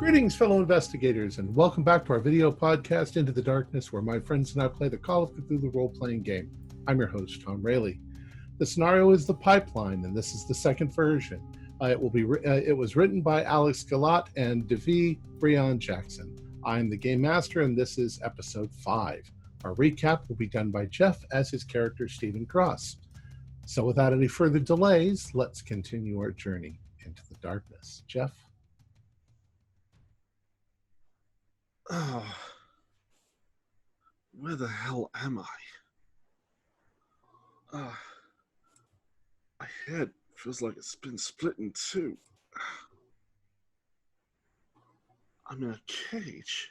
Greetings, fellow investigators, and welcome back to our video podcast, Into the Darkness, where my friends and I play the Call of Cthulhu role-playing game. I'm your host, Tom Rayleigh. The scenario is The Pipeline, and this is the second version. It was written by Alex Galat and Devi Breon Jackson. I'm the Game Master, and this is Episode 5. Our recap will be done by Jeff as his character, Stephen Cross. So without any further delays, let's continue our journey into the darkness. Jeff? Oh, where the hell am I? My head feels like it's been split in two. I'm in a cage,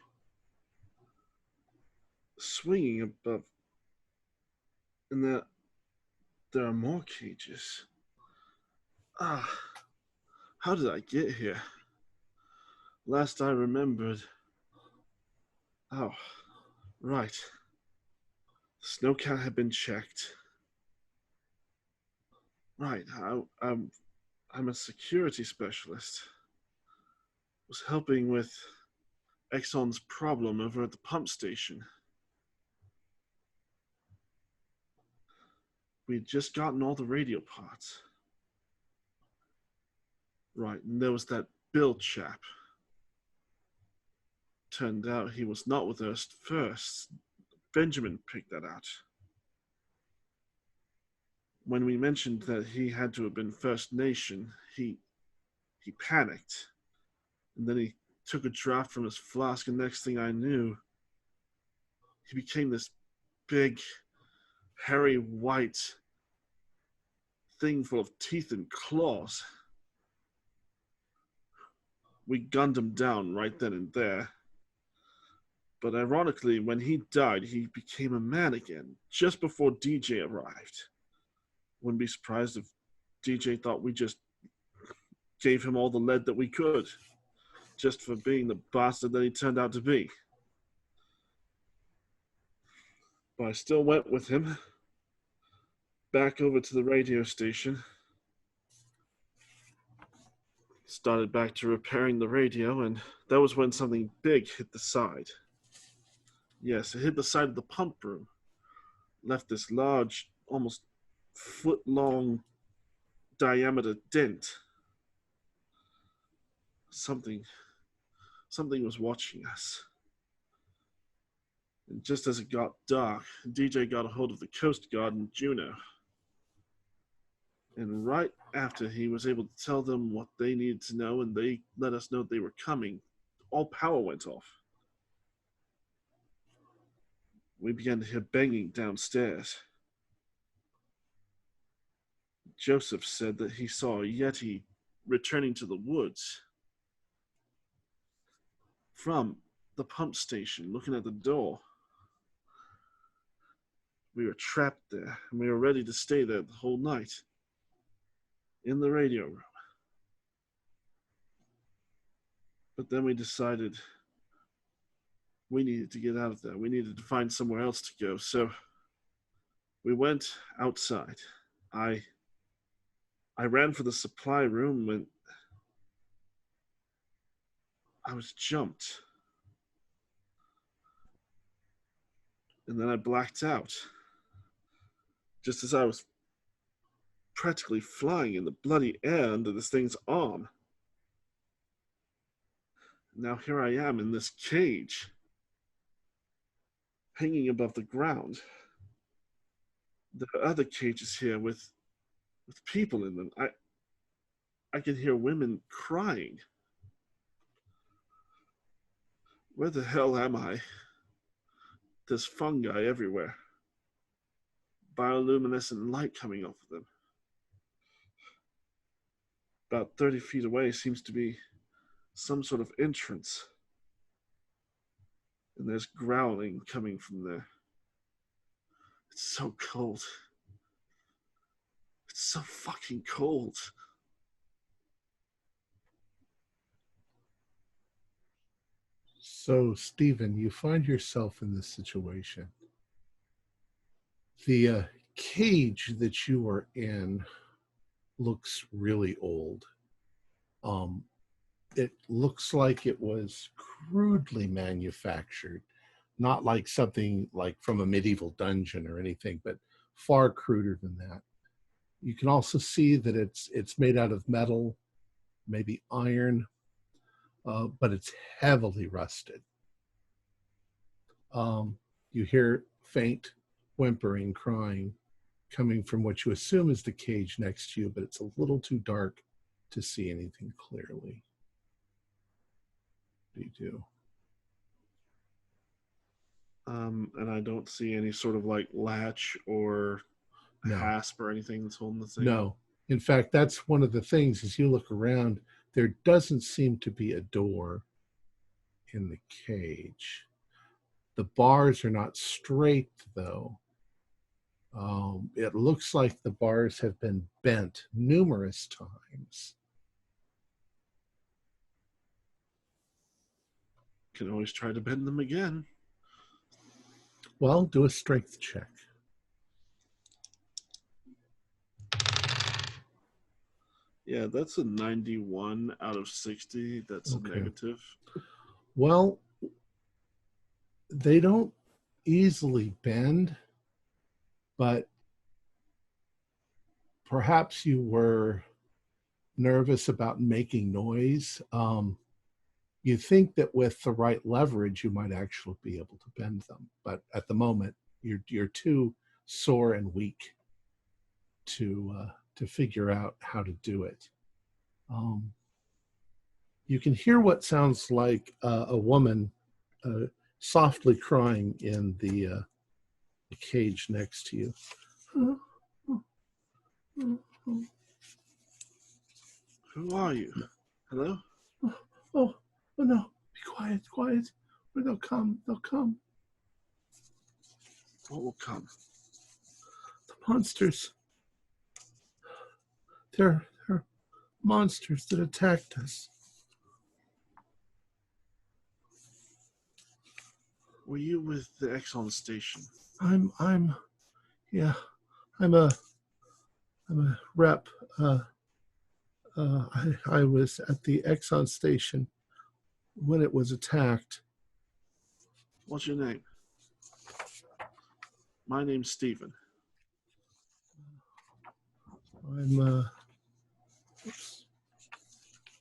swinging above, and there are more cages. How did I get here? Last I remembered. Oh, right. Snowcat had been checked. Right, I'm a security specialist. Was helping with Exxon's problem over at the pump station. We'd just gotten all the radio parts. Right, and there was that Bill chap. Turned out he was not with us first. Benjamin picked that out. When we mentioned that he had to have been First Nation, he panicked. And then he took a draught from his flask, and next thing I knew, he became this big, hairy, white thing full of teeth and claws. We gunned him down right then and there. But ironically, when he died, he became a man again, just before DJ arrived. Wouldn't be surprised if DJ thought we just gave him all the lead that we could, just for being the bastard that he turned out to be. But I still went with him, back over to the radio station. Started back to repairing the radio, and that was when something big hit the side. Yes, it hit the side of the pump room. Left this large, almost foot-long diameter dent. Something was watching us. And just as it got dark, DJ got a hold of the Coast Guard and Juno. And right after he was able to tell them what they needed to know and they let us know they were coming, all power went off. We began to hear banging downstairs. Joseph said that he saw a Yeti returning to the woods from the pump station, looking at the door. We were trapped there, and we were ready to stay there the whole night, in the radio room. But then we decided we needed to get out of there. We needed to find somewhere else to go. So we went outside. I ran for the supply room and I was jumped. And then I blacked out. Just as I was practically flying in the bloody air under this thing's arm. Now here I am in this cage, hanging above the ground. There are other cages here with people in them. I can hear women crying. Where the hell am I? There's fungi everywhere. Bioluminescent light coming off of them. About 30 feet away seems to be some sort of entrance. And there's growling coming from there. It's so cold. It's so fucking cold. So, Stephen, you find yourself in this situation. The cage that you are in looks really old. it looks like it was crudely manufactured, not like something like from a medieval dungeon or anything, but far cruder than that. You can also see that it's made out of metal, maybe iron, but it's heavily rusted. You hear faint whimpering, crying coming from what you assume is the cage next to you, but it's a little too dark to see anything clearly. What do you do? And I don't see any sort of like latch or No. hasp or anything that's holding the thing. No. In fact, that's one of the things as you look around, there doesn't seem to be a door in the cage. The bars are not straight, though. It looks like the bars have been bent numerous times. Can always try to bend them again. Well, do a strength check. Yeah, that's a 91 out of 60. That's Okay. a negative. Well, they don't easily bend, but perhaps you were nervous about making noise. You think that with the right leverage, you might actually be able to bend them, but at the moment, you're too sore and weak to figure out how to do it. You can hear what sounds like a woman softly crying in the cage next to you. Who are you? Hello? Oh no, be quiet, quiet. Or they'll come. What will come? The monsters. They're monsters that attacked us. Were you with the Exxon station? I'm a rep. I was at the Exxon station when it was attacked. What's your name? My name's Stephen. I'm oops.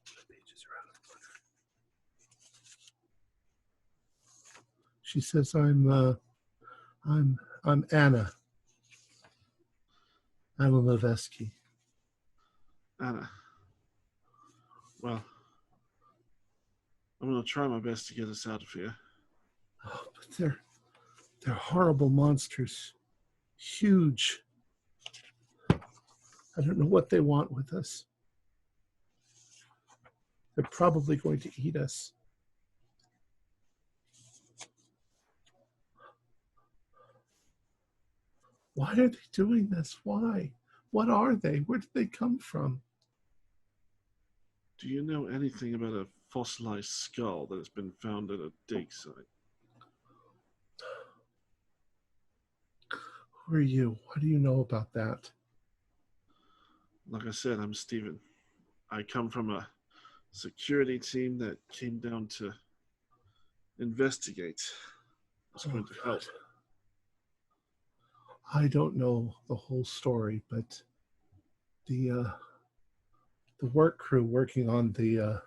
The pages are out of order. She says I'm Anna. Anna Levesky. Anna. Well, I'm going to try my best to get us out of here. Oh, but they're horrible monsters. Huge. I don't know what they want with us. They're probably going to eat us. Why are they doing this? Why? What are they? Where did they come from? Do you know anything about a fossilized skull that has been found at a dig site? Who are you? What do you know about that? Like I said, I'm Stephen. I come from a security team that came down to investigate. I was going to help. I don't know the whole story, but the work crew working on the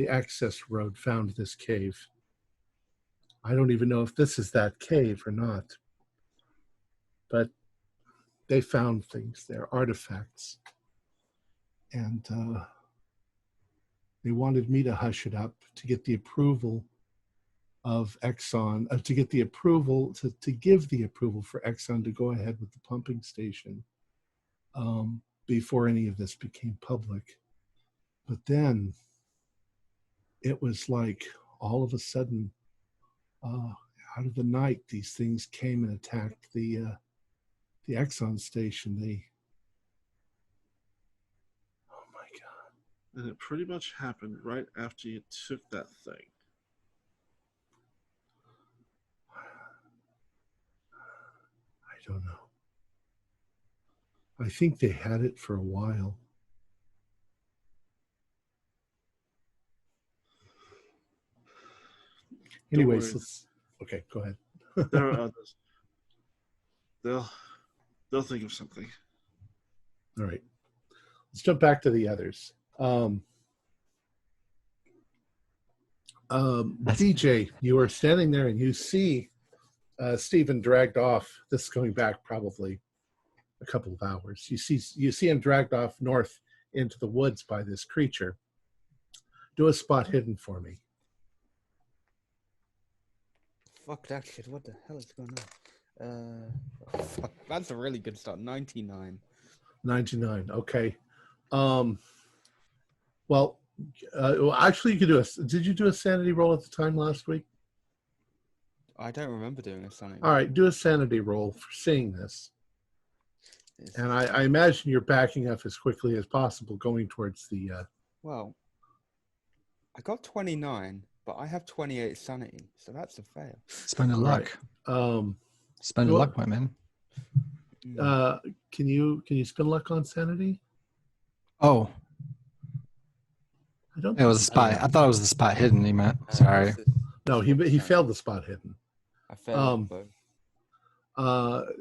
access road found this cave. I don't even know if this is that cave or not, but they found things there, artifacts, and they wanted me to hush it up to get the approval of Exxon, to get the approval, to give the approval for Exxon to go ahead with the pumping station before any of this became public. But then it was like all of a sudden, out of the night, these things came and attacked the Exxon station. Oh my God. And it pretty much happened right after you took that thing. I don't know. I think they had it for a while. Anyways, worry. okay, go ahead. There are others. They'll think of something. All right. Let's jump back to the others. DJ, you are standing there and you see Stephen dragged off. This is going back probably a couple of hours. You see him dragged off north into the woods by this creature. Do a spot hidden for me. Fuck that shit. What the hell is going on? Fuck, that's a really good start. 99. 99. Okay. Well, actually, you could do a. Did you do a sanity roll at the time last week? I don't remember doing a sanity. All right, do a sanity roll for seeing this. And I imagine you're backing up as quickly as possible, going towards the. Well, I got 29, but I have 28 sanity, so that's a fail. Spend a luck. Right. Spend a luck, my man. Can you spend luck on sanity? Oh, I don't. it was a spot. I thought it was the spot hidden. He meant. Sorry. No, he failed the spot hidden. I failed both.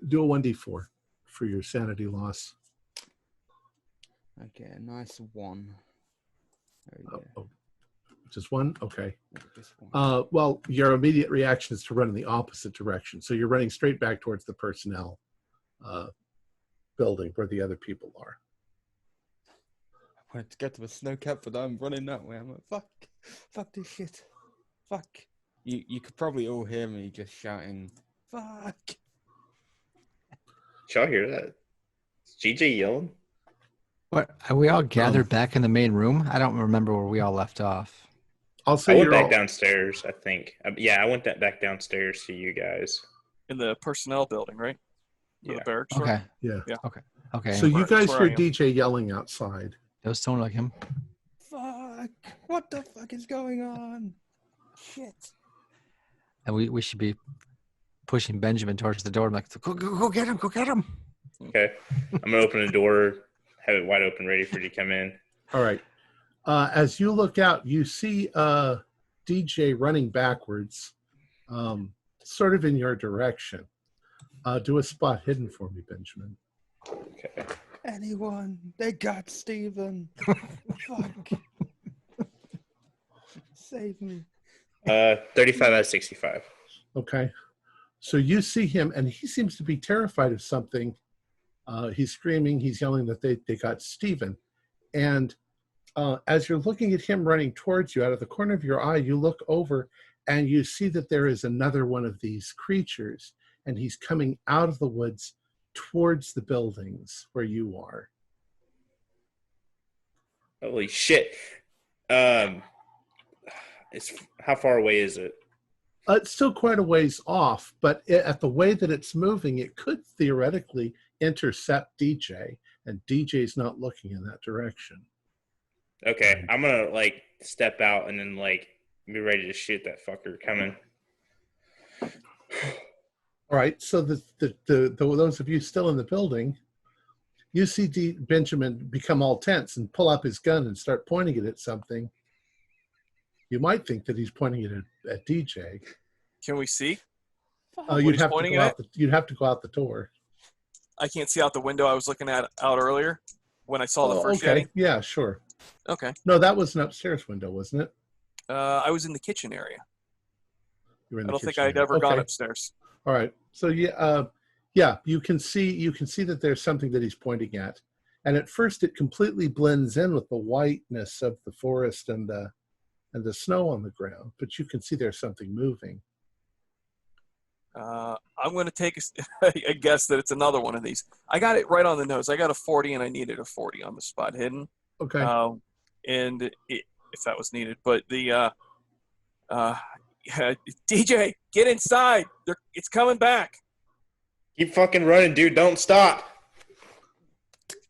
Do a 1d4 for your sanity loss. Okay, a nice 1. There we go. Oh, just 1? Okay. Just 1. Well, your immediate reaction is to run in the opposite direction. So you're running straight back towards the personnel building where the other people are. I wanted to get to the snow cap, but I'm running that way. I'm like, fuck this shit. Fuck. You could probably all hear me just shouting, fuck. Y'all hear that? Is GJ yelling? What? Are we all gathered back in the main room? I don't remember where we all left off. I'll I say went you're back all, downstairs, I think. Yeah, I went back downstairs to you guys. In the personnel building, right? Yeah. The barracks. Okay. yeah. Okay. So you Where- guys where hear I am. DJ yelling outside. Those sound like him. Fuck. What the fuck is going on? Shit. And we should be pushing Benjamin towards the door. I'm like, go get him, go get him. Okay. I'm going to open the door, have it wide open, ready for you to come in. All right. As you look out, you see DJ running backwards, sort of in your direction. Do a spot hidden for me, Benjamin. Okay. Anyone? They got Steven. Fuck. Save me. 35 out of 65. Okay. So you see him, and he seems to be terrified of something. He's screaming. He's yelling that they got Steven. And as you're looking at him running towards you, out of the corner of your eye, you look over, and you see that there is another one of these creatures, and he's coming out of the woods towards the buildings where you are. Holy shit. How far away is it? It's still quite a ways off, but at the way that it's moving, it could theoretically intercept DJ, and DJ's not looking in that direction. Okay. I'm going to, step out and then, be ready to shoot that fucker coming. All right, so those of you still in the building, you see Benjamin become all tense and pull up his gun and start pointing it at something. You might think that he's pointing it at DJ. Can we see? You'd he's have to pointing go at? out. You'd have to go out the door. I can't see out the window I was looking at out earlier when I saw the first okay, Yeti. yeah, sure. Okay. No, that was an upstairs window, wasn't it? I was in the kitchen area. You were in I the don't think kitchen I'd area. ever gone Okay. upstairs. All right. So yeah, you can see that there's something that he's pointing at, and at first it completely blends in with the whiteness of the forest and the snow on the ground, but you can see there's something moving. I'm going to take a guess that it's another one of these. I got it right on the nose. I got a 40, and I needed a 40 on the spot hidden. Okay. If that was needed. But DJ, get inside. It's coming back. Keep fucking running, dude. Don't stop.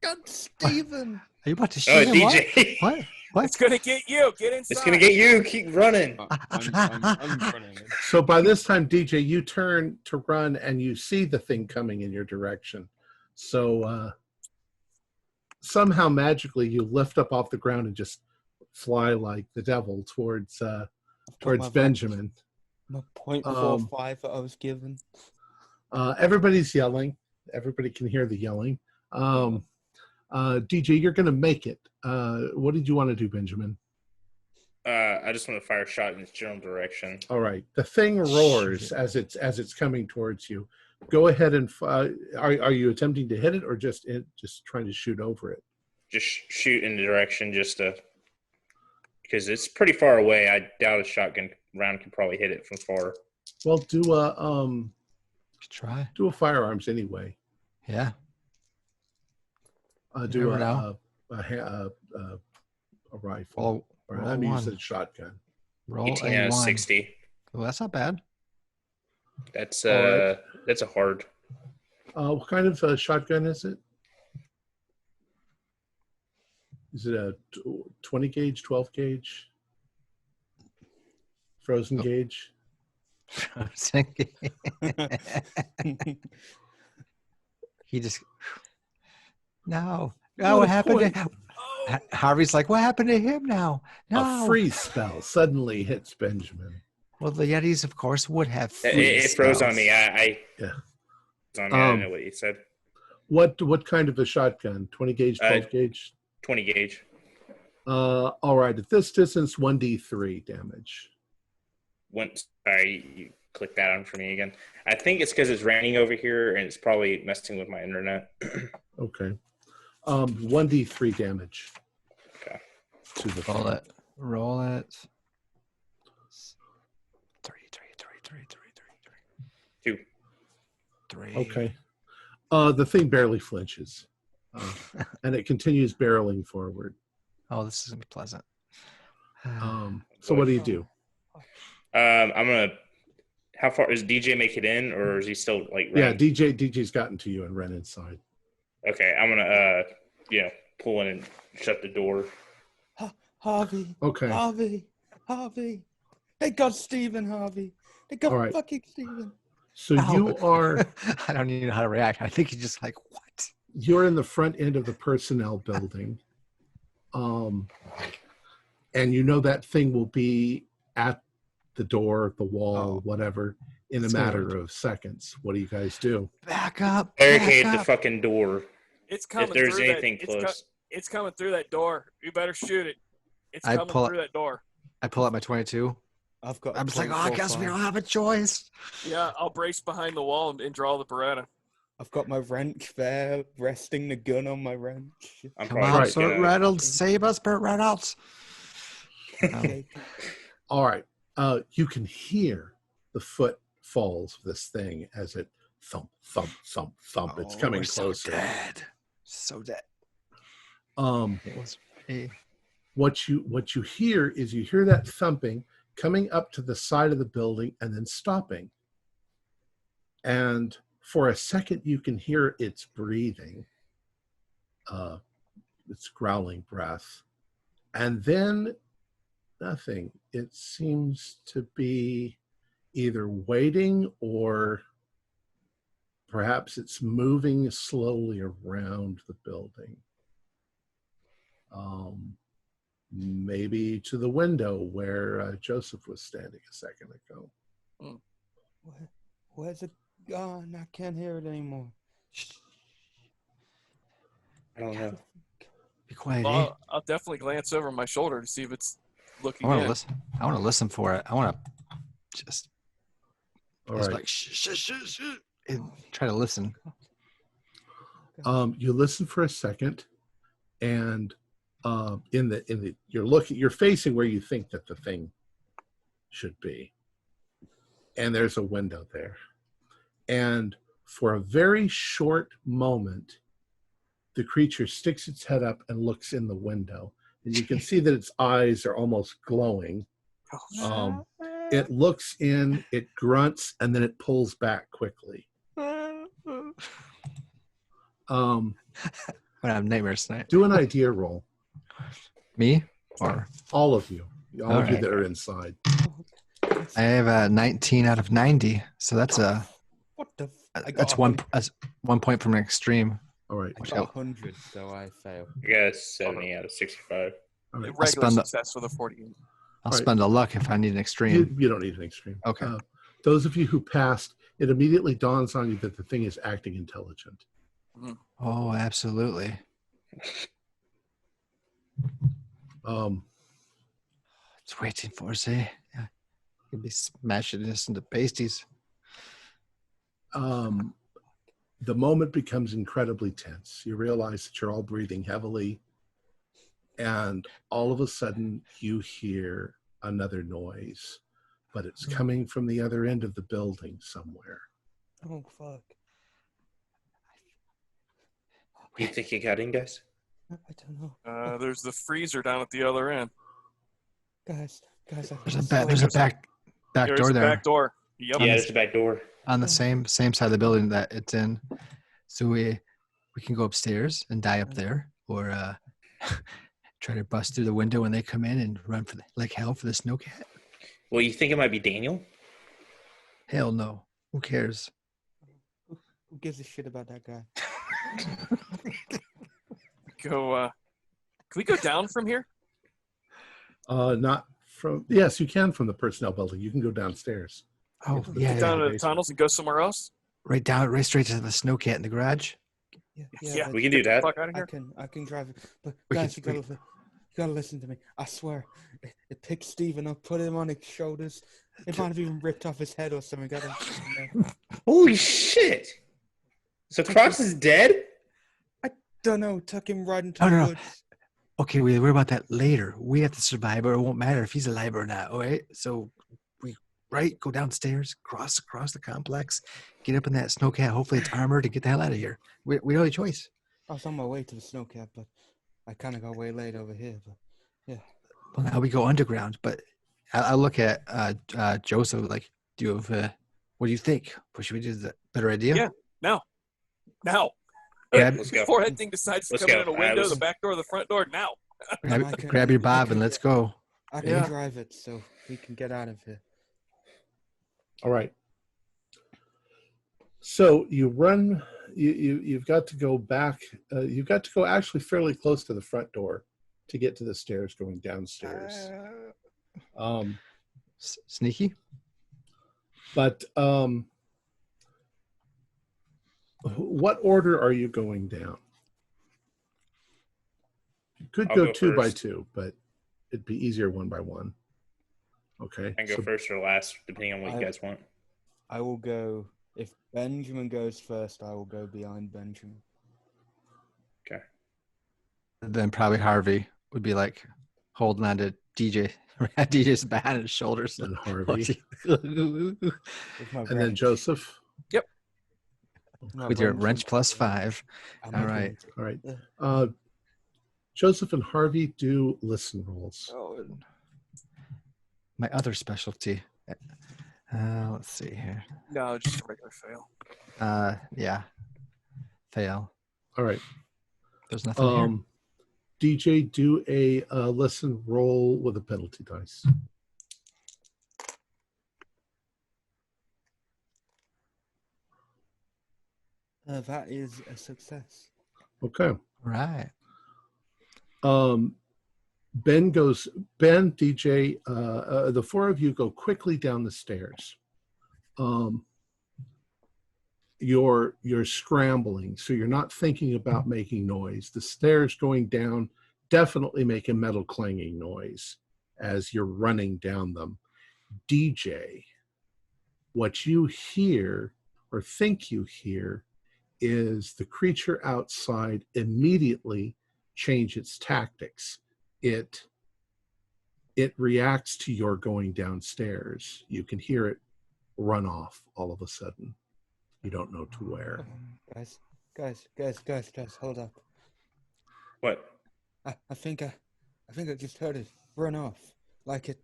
Got Steven. Are you about to shoot Oh, him? DJ. What? What? It's going to get you. Get inside. It's going to get you. Keep running. I'm running. So by this time, DJ, you turn to run and you see the thing coming in your direction. So somehow magically you lift up off the ground and just fly like the devil towards my Benjamin. My .45 that I was given. Everybody's yelling. Everybody can hear the yelling. DJ, you're going to make it. What did you want to do, Benjamin? I just want to fire a shot in its general direction. All right. The thing roars as it's coming towards you. Go ahead and are you attempting to hit it or just trying to shoot over it? Just shoot in the direction, because it's pretty far away. I doubt a shotgun round can probably hit it from far. Well, do a Try. do a firearms anyway. Yeah. Do never a rifle. Or roll I'm one. using a shotgun. Roll 18 out of a 1. 60. Well, that's not bad. That's All right. That's a hard. What kind of shotgun is it? Is it a 20 gauge, 12 gauge, frozen gauge? He just no. What happened to him? Harvey's like, what happened to him now? No. A freeze spell suddenly hits Benjamin. Well, the Yetis, of course, would have freeze It froze on spells. me. I don't know what you said. What kind of a shotgun? 20 gauge, 12 gauge? 20 gauge. All right. At this distance, 1d3 damage. Sorry, you clicked that on for me again. I think it's because it's raining over here and it's probably messing with my internet. Okay. 1d3 damage. Okay. To the Roll thing. it. Roll it. 2. 3. Okay. The thing barely flinches, and it continues barreling forward. Oh, this is gonna be pleasant. So what do you do? I'm gonna. How far is DJ make it in, or is he still like? Yeah, running? DJ's gotten to you and ran inside. Okay, I'm gonna pull in and shut the door. Harvey. Okay. Harvey. They got Stephen, Harvey. They got All right. fucking Stephen. So you are I don't even know how to react. I think he's just like, what? you're in the front end of the personnel building, and you know that thing will be at the door, the wall, whatever, in a matter of seconds. What do you guys do? Back up. Barricade back the up. fucking door. It's coming If there's through anything that, close. It's coming through that door. You better shoot it. It's I coming pull through that door. I pull out my 22. I've got. I'm just like, oh, I guess we don't have a choice. Yeah, I'll brace behind the wall and draw the Beretta. I've got my wrench there, resting the gun on my wrench. I'm Come probably on, just Burt gonna- Reynolds. Save us, Burt Reynolds. All right. You can hear the footfalls of this thing as it thump, thump, thump, thump. It's coming we're closer. So dead. So dead. It was me. What you hear is you hear that thumping coming up to the side of the building and then stopping. And for a second, you can hear its breathing, its growling breath. And then nothing. It seems to be either waiting or perhaps it's moving slowly around the building. Maybe to the window where Joseph was standing a second ago. Where's it gone? I can't hear it anymore. I don't know. Be quiet. Well, I'll definitely glance over my shoulder to see if it's looking I want in. to listen. I want to listen for it. I want to just, All just right. like shh, and try to listen. You listen for a second, and you're facing where you think that the thing should be, and there's a window there, and for a very short moment, the creature sticks its head up and looks in the window, and you can see that its eyes are almost glowing. It looks in, it grunts, and then it pulls back quickly. I'm gonna have nightmares tonight. Do an idea roll. Me or All of you. All of you right. that are inside. I have a 19 out of 90, so that's a What the? that's 1 point from an extreme. All right. I got 100, so I fail. I got a 70 out of 65. All right. Regular spun the- success with a 48. I'll All right. spend a luck if I need an extreme. You don't need an extreme. Okay. Those of you who passed, it immediately dawns on you that the thing is acting intelligent. Oh, absolutely. It's waiting for us, eh? Yeah. Could be smashing this into pasties. The moment becomes incredibly tense. You realize that you're all breathing heavily, and all of a sudden you hear another noise, but it's coming from the other end of the building somewhere. Oh, fuck. You think you got in, guys? I don't know. There's the freezer down at the other end. Guys, There's a back There's door the there back door. Yep. Yeah, there's the back door. on the same side of the building that it's in. So we can go upstairs and die up there, or try to bust through the window when they come in and run for like hell for the snowcat. Well, you think it might be Daniel? Hell no. Who cares? Who gives a shit about that guy? Can we go down from here? Not from. Yes, you can from the personnel building. You can go downstairs. Oh, Get yeah. down yeah. to the tunnels and go somewhere else? Right straight to the snowcat in the garage. Yeah, but We can do that. Fuck out of I here. can drive it. But We guys, can- you gotta listen to me. I swear, it picked Steven up, put him on his shoulders. It might have even ripped off his head or something. Holy shit! So Cross is dead? Don't know. Took him right into Oh, the no. woods. Okay, we'll worry about that later. We have to survive, or it won't matter if he's alive or not. All right. So we go downstairs, cross the complex, get up in that snowcat. Hopefully it's armored to get the hell out of here. We don't have a choice. I was on my way to the snowcat, but I kind of got way late over here. But yeah, Well, now we go underground. But I look at Joseph like, do you have? What do you think? What should we do? Is that a better idea? Yeah. Now. Grab, Let's go. Before that thing decides to Let's come in go. at a All right, window, the let's- back door, the front door, now. grab your bob and let's go. I can Yeah. drive it so we can get out of here. All right. So you run. You've got to go back. You've got to go actually fairly close to the front door to get to the stairs going downstairs. Sneaky. But what order are you going down? You could I'll go go 2 by first. 2, but it'd be easier 1 by 1. Okay. I can go so- first or last, depending on what you I- guys want. I will go. If Benjamin goes first, I will go behind Benjamin. Okay. Then probably Harvey would be like holding on to DJ. DJ's behind his shoulders. And Harvey. With my And then wrench. Joseph. My With your and wrench plus my- 5. I'm All okay right. with it. All right. Yeah. Joseph and Harvey do listen rolls. Oh, my other specialty. Let's see here. No, just a regular fail. Yeah. Fail. All right. There's nothing here. DJ, do a listen roll with a penalty dice. That is a success. Okay. Right. Ben, DJ, the 4 of you go quickly down the stairs. You're scrambling, so you're not thinking about making noise. The stairs going down definitely make a metal clanging noise as you're running down them. DJ, what you hear or think you hear is the creature outside immediately change its tactics. It reacts to your going downstairs. You can hear it run off all of a sudden. You don't know to where. Guys, hold up. What? I think I just heard it run off. Like it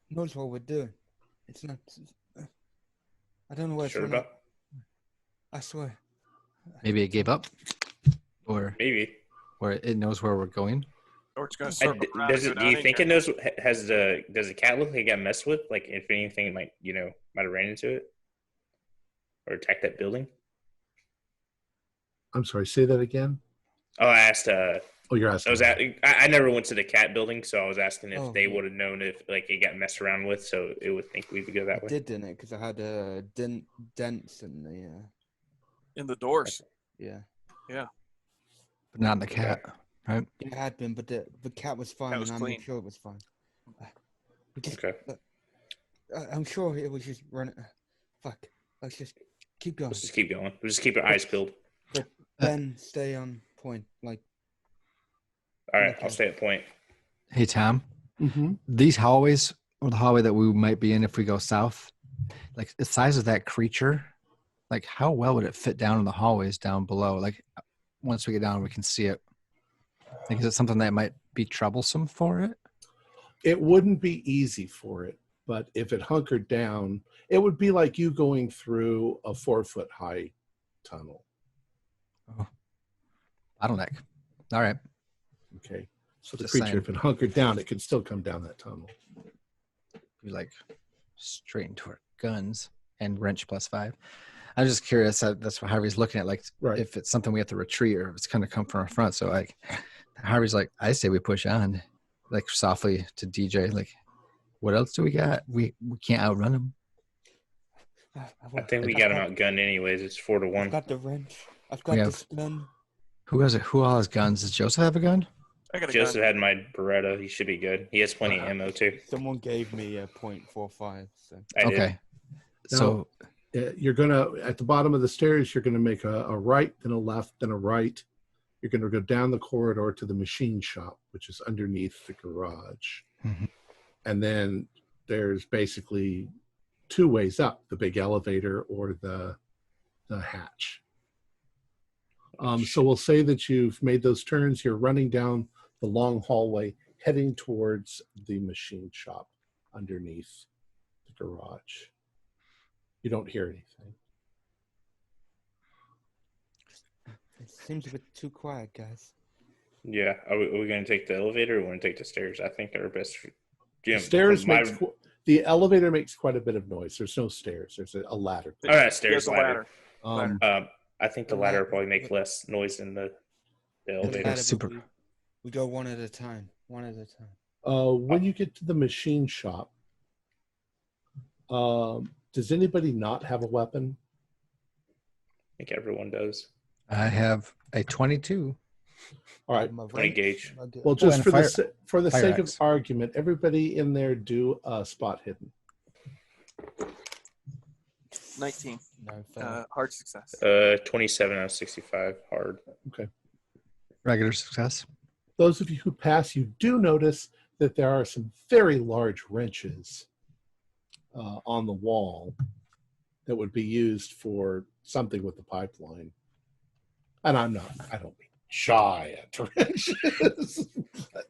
knows what we're doing. It's not. I don't know what it's Sure run off. about? I swear. Maybe it gave up, or Maybe. it knows where we're going. Or it's going to I- circle around. and go do down you in think here. it knows? Does the cat look like it got messed with? Like if anything might have ran into it or attacked that building? I'm sorry, say that again. Oh, I asked Oh, you're I asking. was I never went to the cat building, so I was asking if Oh, they yeah. would have known if like it got messed around with, so it would think we would go that I way. did, didn't it? Because I had dents in the In the doors. yeah. But not in the cat, right? It had been, but the cat was fine, Cat was and I clean. made sure it was fine. We just- Okay. I'm sure it was just running. Fuck. Let's just keep going. Let's just keep going. We'll just keep our eyes peeled. But Ben, stay on point. Like, All right, Okay. I'll stay at point. Hey, Tom, Mm-hmm. these hallways, or the hallway that we might be in if we go south, like the size of that creature, like how well would it fit down in the hallways down below? Like once we get down, we can see it. Like, is it something that might be troublesome for it? It wouldn't be easy for it, but if it hunkered down, it would be like you going through a 4-foot high tunnel. Bottleneck. All right. Okay. So the Just creature, saying. if it hunkered down, it could still come down that tunnel. We like straight into our guns and wrench +5. I'm just curious. That's what Harvey's looking at. Like, Right. if it's something we have to retreat or if it's going to come from our front. So, like, Harvey's like, I say we push on, like, softly to DJ. Like, what else do we got? We can't outrun them. I think we got him outgunned anyways. It's 4-1. I've got the wrench. I've We got have- this gun. Who has it? Who all has guns? Does Joseph have a gun? I got a Joseph gun. had my Beretta. He should be good. He has plenty of ammo too. Someone gave me a .45. So I did. Okay. Now- So, You're going to, at the bottom of the stairs, you're going to make a right, then a left, then a right. You're going to go down the corridor to the machine shop, which is underneath the garage. Mhm. And then there's basically 2 ways up, the big elevator or the hatch. So we'll say that you've made those turns. You're running down the long hallway, heading towards the machine shop underneath the garage. You don't hear anything. it seems a bit too quiet, guys. Yeah. Are we going to take the elevator or want to take the stairs? I think they're best. The stairs the elevator makes quite a bit of noise. There's no stairs. There's a ladder. All right, Here's stairs, the ladder. ladder. I think the ladder will probably make less noise than the elevator. Ladder, super- We go one at a time. One at a time. When you get to the machine shop, does anybody not have a weapon? I think everyone does. I have a 22. All right. My 20 wrench, gauge. I'll get- Well, just and for fire- for the fire sake of axe. argument, everybody in there do spot hidden. 19. No, fair. Hard success. 27 out of 65 hard. Regular success. Those of you who pass, you do notice that there are some very large wrenches on the wall that would be used for something with the pipeline. And I don't mean giant wrenches, but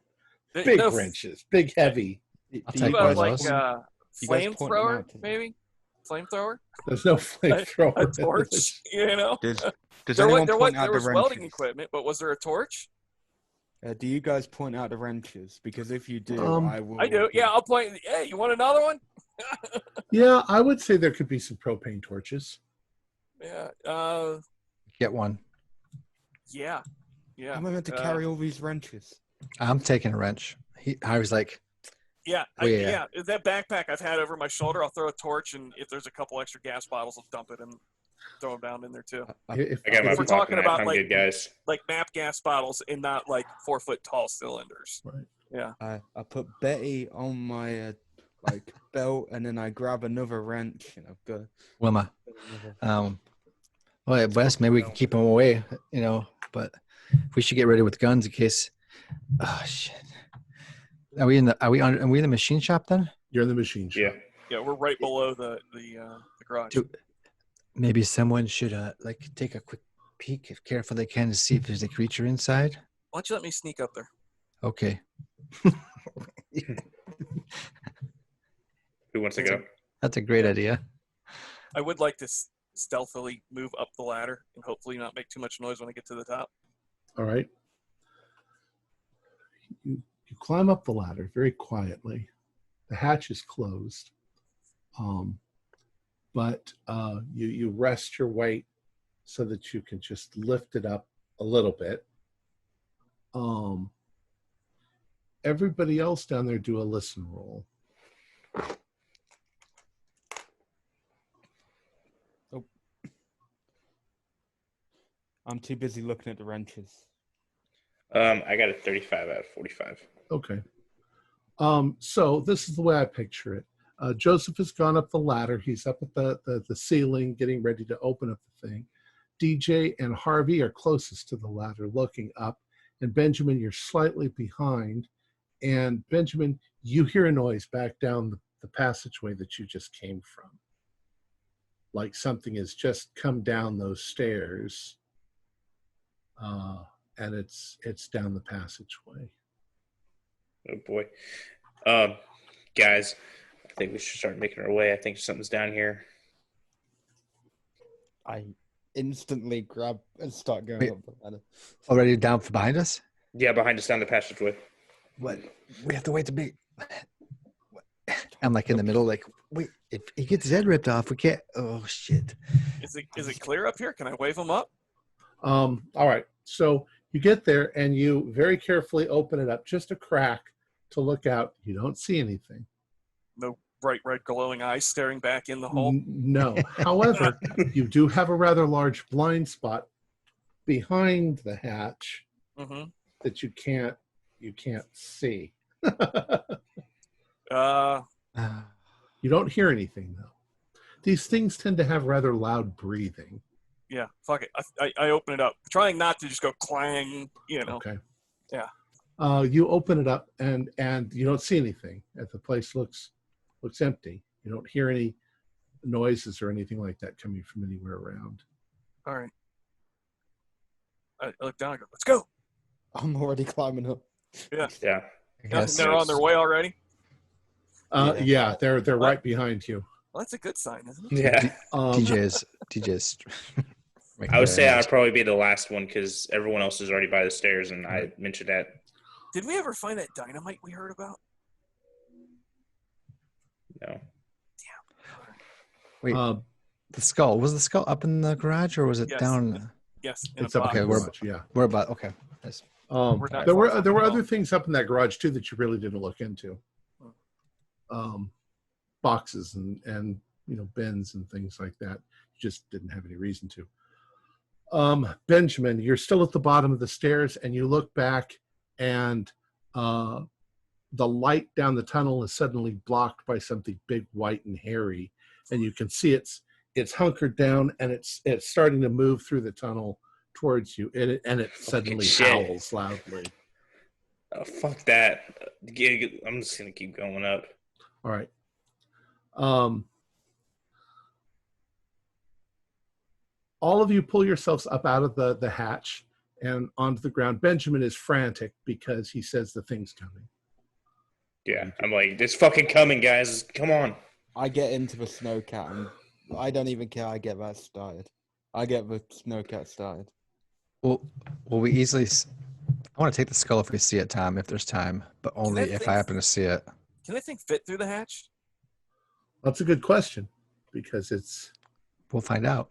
big No, wrenches, big, heavy. I'll Do take You you one have of like those. a You guys point them flamethrower, out to me. maybe? Flamethrower? There's no flamethrower. A torch? You know? Does There anyone was point out the welding wrenches? equipment, but was there a torch? Do you guys point out the wrenches? Because if you do, I will. I do. Yeah, I'll point. Hey, you want another one? Yeah, I would say there could be some propane torches. Yeah. Get one. Yeah. Yeah. How am I meant to carry all these wrenches? I'm taking a wrench. I was like, Yeah, Oh, yeah. yeah. That backpack I've had over my shoulder, I'll throw a torch, and if there's a couple extra gas bottles, I'll dump it and throw them down in there too. If, I got my If we're pocket talking knife. about, I'm like- good, guys. Like map gas bottles, and not like 4-foot tall cylinders. right. Yeah. I put Betty on my like belt, and then I grab another wrench, and I've got Wilma. another. Well, at best, maybe we can keep them away, but we should get ready with guns in case. Oh, shit. Are we in the machine shop then? You're in the machine shop. Yeah. Yeah, we're right below the garage. Dude. Maybe someone should like take a quick peek, if careful they can, to see if there's a creature inside. Why don't you let me sneak up there? Okay. Who wants to go? That's a great idea. I would like to stealthily move up the ladder and hopefully not make too much noise when I get to the top. All right. You climb up the ladder very quietly. The hatch is closed. But you rest your weight so that you can just lift it up a little bit. everybody else down there do a listen roll. I'm too busy looking at the wrenches. I got a 35 out of 45. Okay. So this is the way I picture it. Joseph has gone up the ladder. He's up at the ceiling, getting ready to open up the thing. DJ and Harvey are closest to the ladder, looking up. And Benjamin, you're slightly behind. And Benjamin, you hear a noise back down the passageway that you just came from. Like something has just come down those stairs. And it's down the passageway. Oh boy. Guys, I think we should start making our way. I think something's down here. I instantly grab and start going Wait. up the ladder. Already down behind us? Yeah, behind us down the passageway. What? We have to wait to be. I'm like in the middle, like, wait, if he gets his head ripped off, we can't. Oh, shit. Is it clear up here? Can I wave him up? All right. So you get there and you very carefully open it up, just a crack to look out. You don't see anything. No bright red glowing eyes staring back in the hole. No. However, you do have a rather large blind spot behind the hatch Mm-hmm. that you can't see. You don't hear anything though. These things tend to have rather loud breathing. Yeah, fuck it. I open it up, trying not to just go clang. Okay. Yeah. You open it up and you don't see anything. The place looks empty. You don't hear any noises or anything like that coming from anywhere around. All right. I look down and go, let's go. I'm already climbing up. Yeah. Yeah. I guess. They're on their way already. Yeah, they're right behind you. Well, that's a good sign, isn't it? Yeah. DJ's. I would say I'd probably be the last one because everyone else is already by the stairs, and I mentioned that. Did we ever find that dynamite we heard about? No. Wait, the skull. Was the skull up in the garage or was it Yes. down? Yes. It's up Okay, in the we're- garage, yeah. We're about, okay. Yes. We're not There far from were the other wall. things up in that garage too that you really didn't look into. Boxes and bins and things like that. You just didn't have any reason to. Benjamin, you're still at the bottom of the stairs and you look back and the light down the tunnel is suddenly blocked by something big, white, and hairy, and you can see it's hunkered down and it's starting to move through the tunnel towards you, and it suddenly shit. howls loudly. Oh, fuck that. I'm just going to keep going up. All right. All of you pull yourselves up out of the hatch and onto the ground. Benjamin is frantic because he says the thing's coming. Yeah. I'm like, it's fucking coming, guys. Come on. I get into the snowcat and I don't even care. I get that started. I get the snowcat started. Well, we easily. I want to take the skull if we see it, Tom, if there's time, but only that if thing- I happen to see it. Can that thing fit through the hatch? That's a good question because it's We'll find out.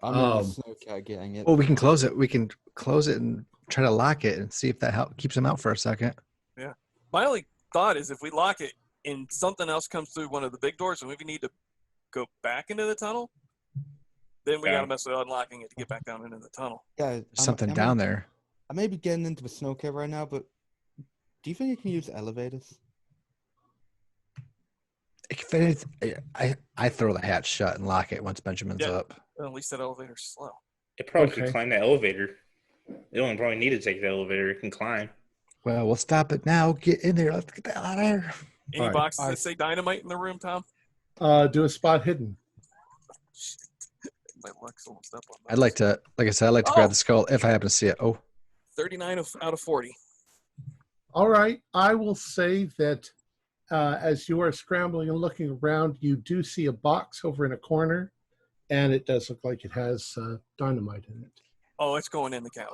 I'm in the snowcat getting it. Well, we can close it. We can close it and try to lock it and see if that keeps him out for a second. My only thought is if we lock it and something else comes through one of the big doors and we need to go back into the tunnel, then we Yeah. got to mess with unlocking it to get back down into the tunnel. Yeah, There's something down there. I may be getting into the snowcat right now, but do you think you can use elevators? If anything, I throw the hatch shut and lock it once Benjamin's Yeah. up. Well, at least that elevator's slow. It probably Okay. could climb that elevator. They don't probably need to take the elevator. It can climb. Well, we'll stop it now. Get in there. Let's get the hell out of here. Any All right. boxes that say dynamite in the room, Tom? do a spot hidden. My luck's almost up on I'd like to, like I said, I'd like to grab Oh. the skull if I happen to see it. Oh, 39 out of 40. All right. I will say that as you are scrambling and looking around, you do see a box over in a corner, and it does look like it has dynamite in it. Oh, it's going in the couch.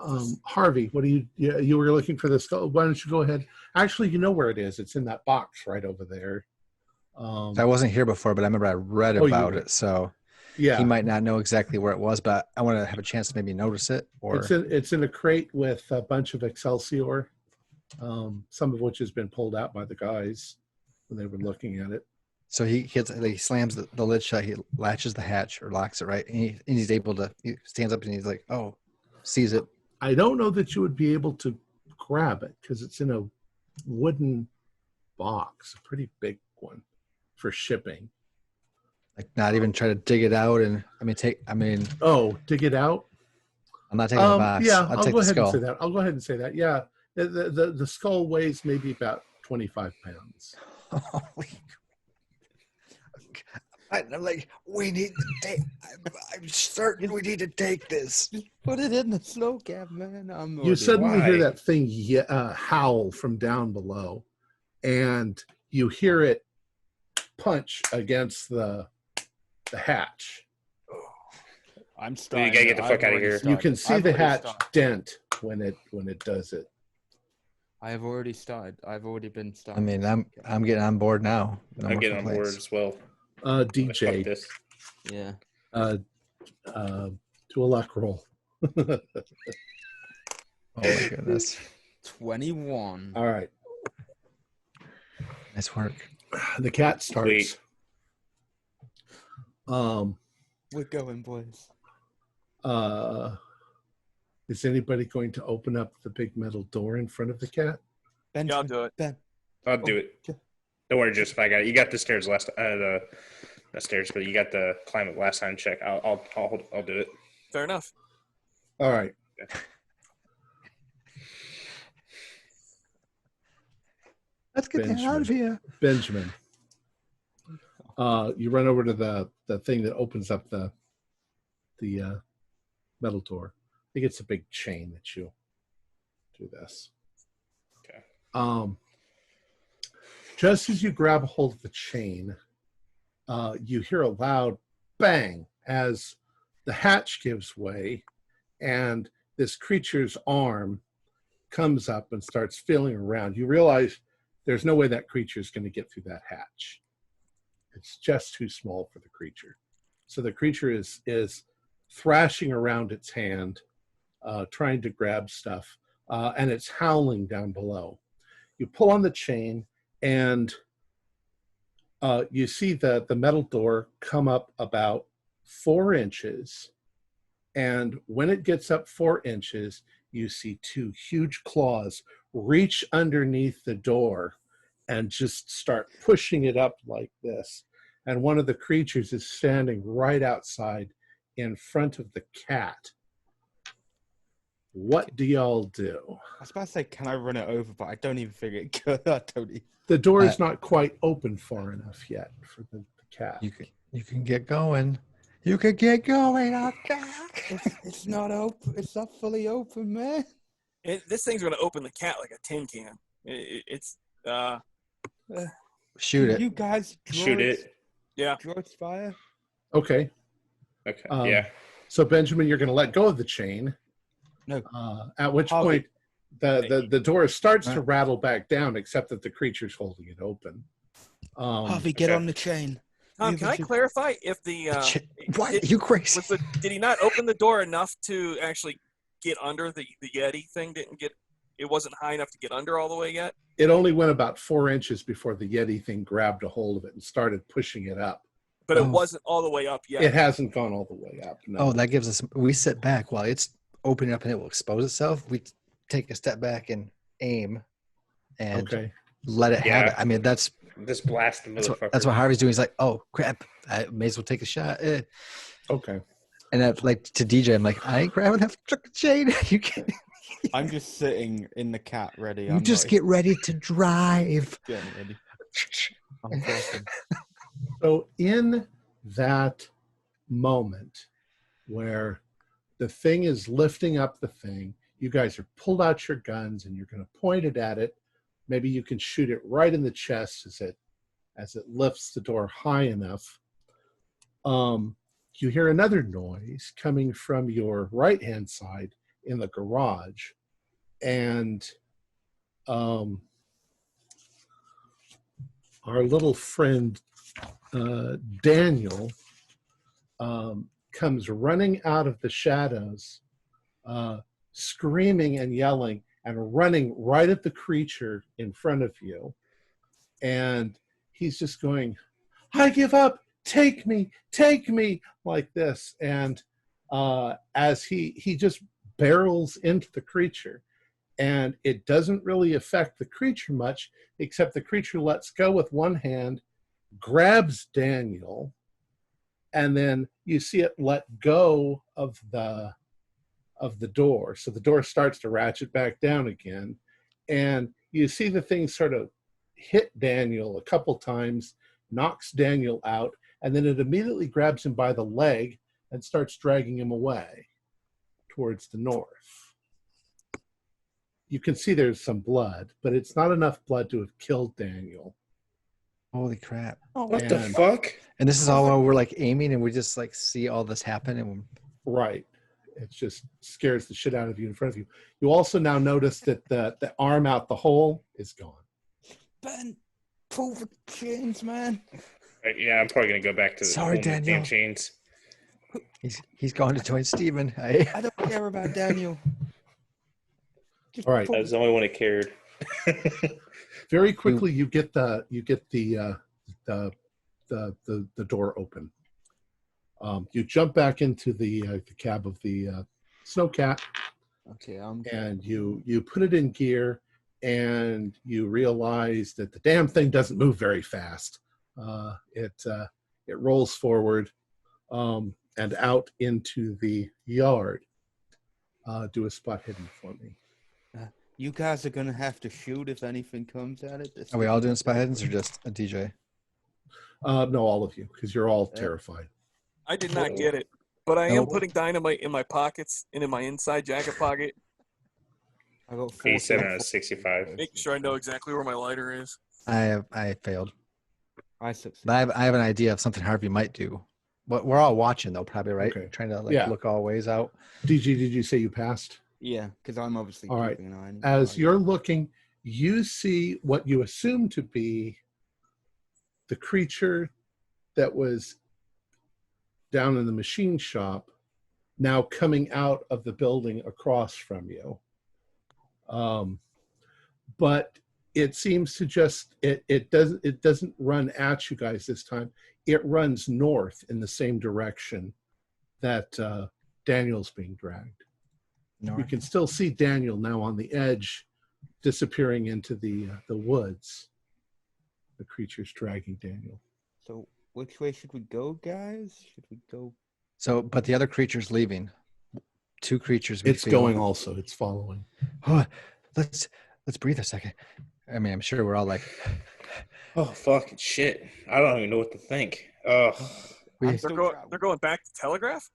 Harvey, what do you were looking for the skull? Why don't you go ahead? Actually, you know where it is. It's in that box right over there. I wasn't here before, but I remember I read Oh, you about were. it. So Yeah, he might not know exactly where it was, but I want to have a chance to maybe notice it. Or it's in a crate with a bunch of Excelsior. some of which has been pulled out by the guys when they were looking at it. So he slams the lid shut. He latches the hatch or locks it, right? And he's able to, he stands up and he's like, oh, sees it. I don't know that you would be able to grab it because it's in a wooden box, a pretty big one for shipping. Like not even try to dig it out and dig it out. I'm not taking the box. Yeah, I'll I'll take go the ahead skull. and say that. I'll go ahead and say that. Yeah, the skull weighs maybe about 25 pounds. Holy. I'm like, we need to take. I'm certain we need to take this. Just put it in the snow cab, man. You suddenly hear Why? that thing howl from down below, and you hear it punch against the hatch. I'm You starting. gotta get the fuck I've out of already here. started. You can see I've the already hatch started. dent when it does it. I have already started. I've already been I started. mean, I'm getting on board now. No I'm more getting on board complaints. as well. Fuck DJ, this. Yeah. to a luck roll. Oh my goodness. 21. All right, Nice work. the cat starts. Sweet. We're going, boys. Is anybody going to open up the big metal door in front of the cat? Ben, Yeah, I'll do it. Ben. I'll do it. Don't worry, Joseph. I got it. You got the stairs not stairs, but you got the climb it last time check. I'll do it. Fair enough. All right. Let's get that out of here. Benjamin. You run over to the thing that opens up the metal door. I think it's a big chain that you do this. Okay. Just as you grab a hold of the chain, you hear a loud bang as the hatch gives way, and this creature's arm comes up and starts feeling around. You realize there's no way that creature is going to get through that hatch. It's just too small for the creature. So the creature is thrashing around its hand, trying to grab stuff, and it's howling down below. You pull on the chain, and you see the metal door come up about 4 inches. And when it gets up 4 inches, you see 2 huge claws reach underneath the door and just start pushing it up like this. And one of the creatures is standing right outside in front of the cat. What do y'all do? I was about to say, can I run it over? But I don't even think it could. I don't even. The door is not quite open far enough yet for the cat. You can get going. You can get going. It's not open. It's not fully open, man. This thing's going to open the cat like a tin can. Shoot it. You guys Shoot it. Yeah. Droids fire. Okay. Okay. Yeah. So Benjamin, you're going to let go of the chain. No. At which Harvey. point the door starts to rattle back down, except that the creature's holding it open. Harvey, get okay. on the chain. Tom, can I clarify if the What? did- You crazy? did he not open the door enough to actually get under the Yeti thing? It wasn't high enough to get under all the way yet? It only went about 4 inches before the Yeti thing grabbed a hold of it and started pushing it up. But it Oh. wasn't all the way up yet. It hasn't gone all the way up. No. Oh, that gives us. We sit back while it's opening up and it will expose itself. We take a step back and aim, and Okay. let it have Yeah. it. I mean, that's This blast motherfucker. that's what Harvey's doing. He's like, oh crap, I may as well take a shot. Okay. And that, like to DJ, I'm like, I ain't grabbing that fucking chain. You can. I'm just sitting in the cat ready. You I'm just not get ready to drive. getting ready. I'm talking. So in that moment where the thing is lifting up the thing, you guys have pulled out your guns and you're going to point it at it. Maybe you can shoot it right in the chest as it lifts the door high enough. You hear another noise coming from your right-hand side in the garage, and our little friend Daniel comes running out of the shadows, screaming and yelling, and running right at the creature in front of you. And he's just going, "I give up, take me, like this. And as he just barrels into the creature, and it doesn't really affect the creature much, except the creature lets go with one hand, grabs Daniel, and then you see it let go of the door. So the door starts to ratchet back down again, and you see the thing sort of hit Daniel a couple times, knocks Daniel out, and then it immediately grabs him by the leg and starts dragging him away towards the north. You can see there's some blood, but it's not enough blood to have killed Daniel. Holy crap. What the fuck? And this is all while we're like aiming and we just like see all this happen. And right. It just scares the shit out of you in front of you. You also now notice that the arm out the hole is gone. Ben, pull the chains, man. Yeah, I'm probably going to go back to the Sorry, Daniel. chains. He's going to join Steven. I don't care about Daniel. All right. I was the only one that cared. Very quickly, you get the door open. You jump back into the cab of the snowcat. Okay, and you put it in gear, and you realize that the damn thing doesn't move very fast. It rolls forward and out into the yard. Do a spot hidden for me. You guys are gonna have to shoot if anything comes at it. Are we all doing spot hiddens or just a DJ? No, all of you, because you're all terrified. I did not get it, but I am putting dynamite in my pockets and in my inside jacket pocket. I got 87 out of 65. Making sure I know exactly where my lighter is. I failed. I succeeded. But I have an idea of something Harvey might do. But we're all watching though, probably, right? Okay. Trying to look all ways out. DG, did you say you passed? Yeah, because I'm obviously all right. keeping an eye on As you're looking, you see what you assume to be the creature that was down in the machine shop now coming out of the building across from you. But it seems to just it doesn't run at you guys this time. It runs north in the same direction that Daniel's being dragged. North. You can still see Daniel now on the edge, disappearing into the woods. The creature's dragging Daniel. So which way should we go, guys? Should we go? So, but the other creature's leaving. Two creatures. It's going also. It's following. Oh, let's breathe a second. I mean, I'm sure we're all like, oh, fucking shit. I don't even know what to think. They're going back to Telegraph?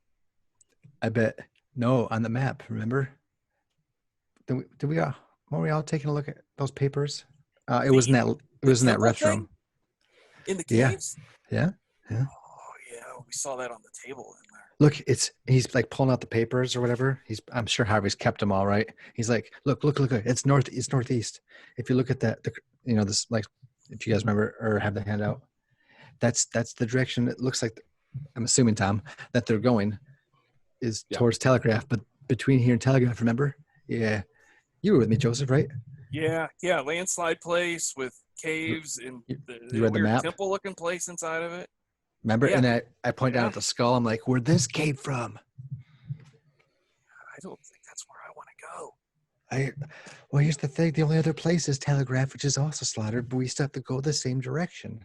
I bet. No, on the map, remember? Did we all, weren't we all taking a look at those papers? It was in that restroom. In the caves? Yeah. Oh, yeah. We saw that on the table in there. Look, he's like pulling out the papers or whatever. I'm sure Harvey's kept them all right. He's like, look. It's northeast. If you look at that, this, like, if you guys remember or have the handout, that's the direction it looks like. I'm assuming, Tom, that they're going is towards Telegraph, but between here and Telegraph, remember? Yeah. You were with me, Joseph, right? Yeah. Landslide place with caves and you read the map? Temple-looking place inside of it. Remember? Yeah. And I point out at the skull. I'm like, where'd this came from? I don't think that's where I want to go. Well, here's the thing. The only other place is Telegraph, which is also slaughtered, but we still have to go the same direction.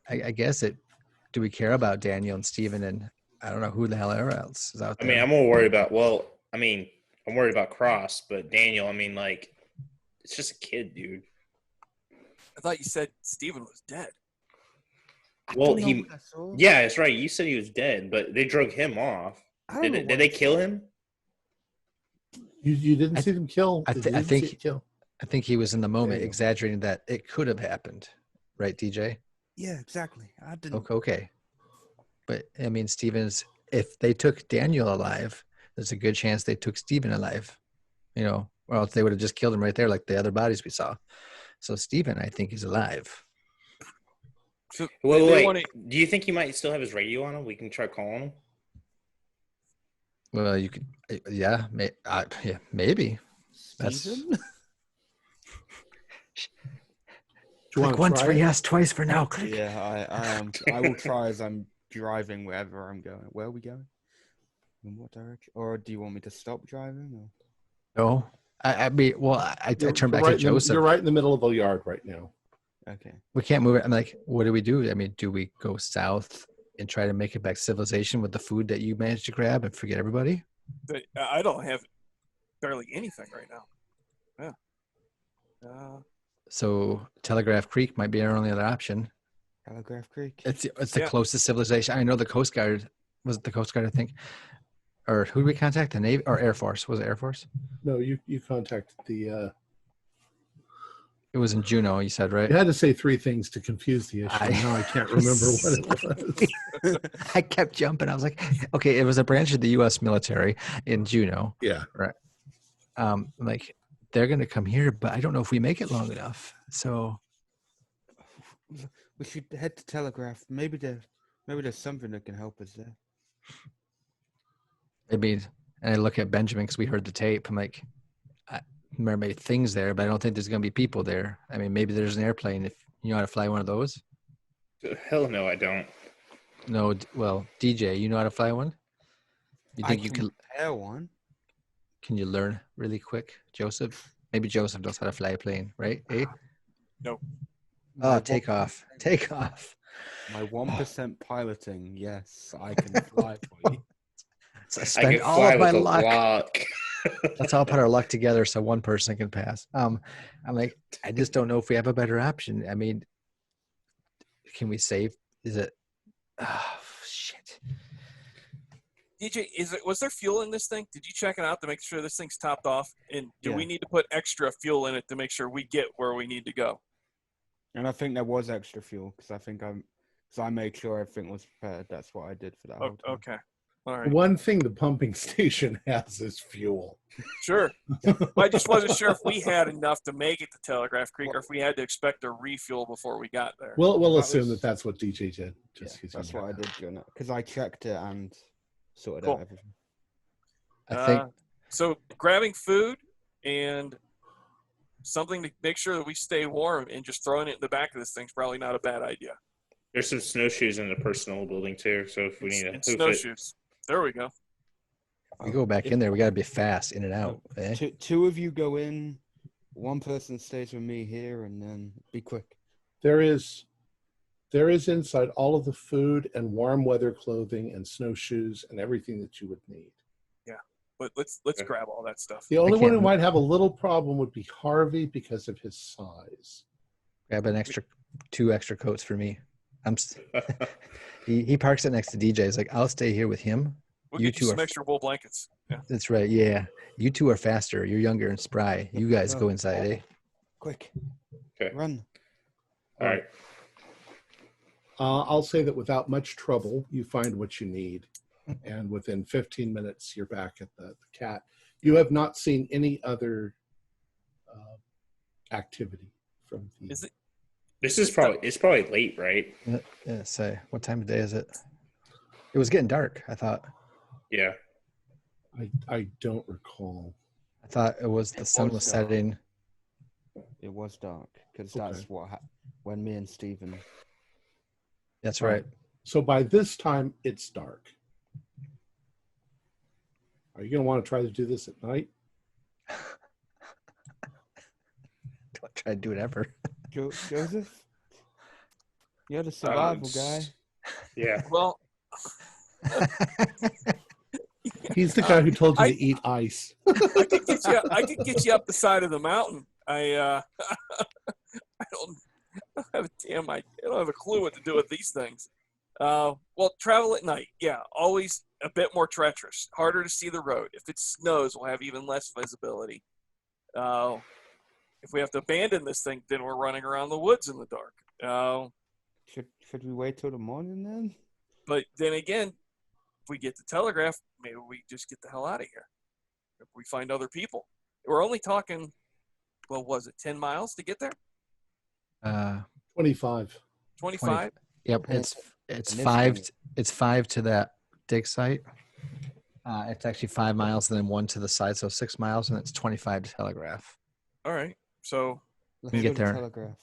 I guess it. Do we care about Daniel and Steven and I don't know who the hell else is out there? I mean, I'm more worried about, I'm worried about Cross, but Daniel, it's just a kid, dude. I thought you said Steven was dead. Well, yeah, that's right. You said he was dead, but they drug him off. Did they kill him? You didn't see them kill. I think he was in the moment exaggerating that it could have happened, right, DJ? Yeah, exactly. I didn't. Okay. But I mean, if they took Daniel alive, there's a good chance they took Steven alive, or else they would have just killed him right there, like the other bodies we saw. So Steven, I think, is alive. So wait. Do you think he might still have his radio on him? We can try calling him. Well, you could, maybe. That's- Steven? Do you Click want to once try for it? yes, twice for no. Click. Yeah, I am. I will try as I'm driving wherever I'm going. Where are we going? In what direction? Or do you want me to stop driving? Or? No, I mean, well, I turn back to Joseph. You're right in the middle of the yard right now. Okay. We can't move it. I'm like, what do we do? I mean, do we go south and try to make it back to civilization with the food that you managed to grab and forget everybody? I don't have barely anything right now. Yeah. So Telegraph Creek might be our only other option. Telegraph Creek. It's the Yeah. closest civilization. I know the Coast Guard. Was it the Coast Guard, I think? Or who did we contact? The Navy or Air Force? Was it Air Force? No, you contacted the. It was in Juneau, you said, right? You had to say three things to confuse the issue. Now I can't remember what it was. I kept jumping. I was like, okay, it was a branch of the U.S. military in Juneau. Yeah. Like they're going to come here, but I don't know if we make it long enough. So We should head to Telegraph. Maybe there's something that can help us there. maybe, and I look at Benjamin because we heard the tape. I'm like, there may be things there, but I don't think there's going to be people there. I mean, maybe there's an airplane. If you know how to fly one of those. Hell no, I don't. No, well, DJ, you know how to fly one? You think you can? Air one. Can you learn really quick, Joseph? Maybe Joseph knows how to fly a plane, right? Eh? No. Oh, take off. Take off. My 1% piloting. Yes, I can fly for you. So I I spent can all fly of my with a luck. lock. Let's all put our luck together so one person can pass. I'm like, I just don't know if we have a better option. I mean, can we save? Is it? Oh, shit. DJ, was there fuel in this thing? Did you check it out to make sure this thing's topped off? And do Yeah. we need to put extra fuel in it to make sure we get where we need to go? And I think there was extra fuel because I made sure everything was prepared. That's what I did for that. whole time. Okay. All right. One thing the pumping station has is fuel. Sure. I just wasn't sure if we had enough to make it to Telegraph Creek or if we had to expect a refuel before we got there. We'll That assume was- that that's what DJ did. Yeah, 'cause you that's know what I that. did during it because I checked it and sorted Cool. out everything. I think So grabbing food and something to make sure that we stay warm and just throwing it in the back of this thing's probably not a bad idea. There's some snowshoes in the personal building too, so if we need a And hoof it, snowshoes. There we go. we go back in there. We got to be fast in and out. Eh? Two of you go in, one person stays with me here, and then be quick. There is inside all of the food and warm weather clothing and snowshoes and everything that you would need. But let's Okay. grab all that stuff. The only one who can't- might have a little problem would be Harvey because of his size. Grab two extra coats for me. He parks it next to DJ. He's like, I'll stay here with him. We'll You get you two some are- extra wool blankets. Yeah. That's right. Yeah. You two are faster. You're younger and spry. You guys go inside, eh? Quick, Okay. run. All right. I'll say that without much trouble, you find what you need. And within 15 minutes, you're back at the cat. You have not seen any other activity from the. Is it? It's probably late, right? Yeah, say, what time of day is it? It was getting dark, I thought. Yeah. I don't recall. I thought it was the sun was was dark. setting. It was dark because Okay. that's when me and Steven. That's right. So by this time, it's dark. Are you going to want to try to do this at night? Don't try to do it ever. Joseph, you're the survival guy. Yeah. Well, He's the guy who told you I- to eat ice. I could get you up the side of the mountain. I don't have a damn idea. I don't have a clue what to do with these things. Well, travel at night. Yeah, always a bit more treacherous. Harder to see the road. If it snows, we'll have even less visibility. If we have to abandon this thing, then we're running around the woods in the dark. Should we wait till the morning then? But then again, if we get the telegraph, maybe we just get the hell out of here. If we find other people. We're only talking, well, was it 10 miles to get there? 25. 25? Yep, And it's and it's five. funny. It's 5 to that dig site. It's actually 5 miles and then 1 to the side, so 6 miles, and it's 25 to Telegraph. All right. So We can get there Telegraph.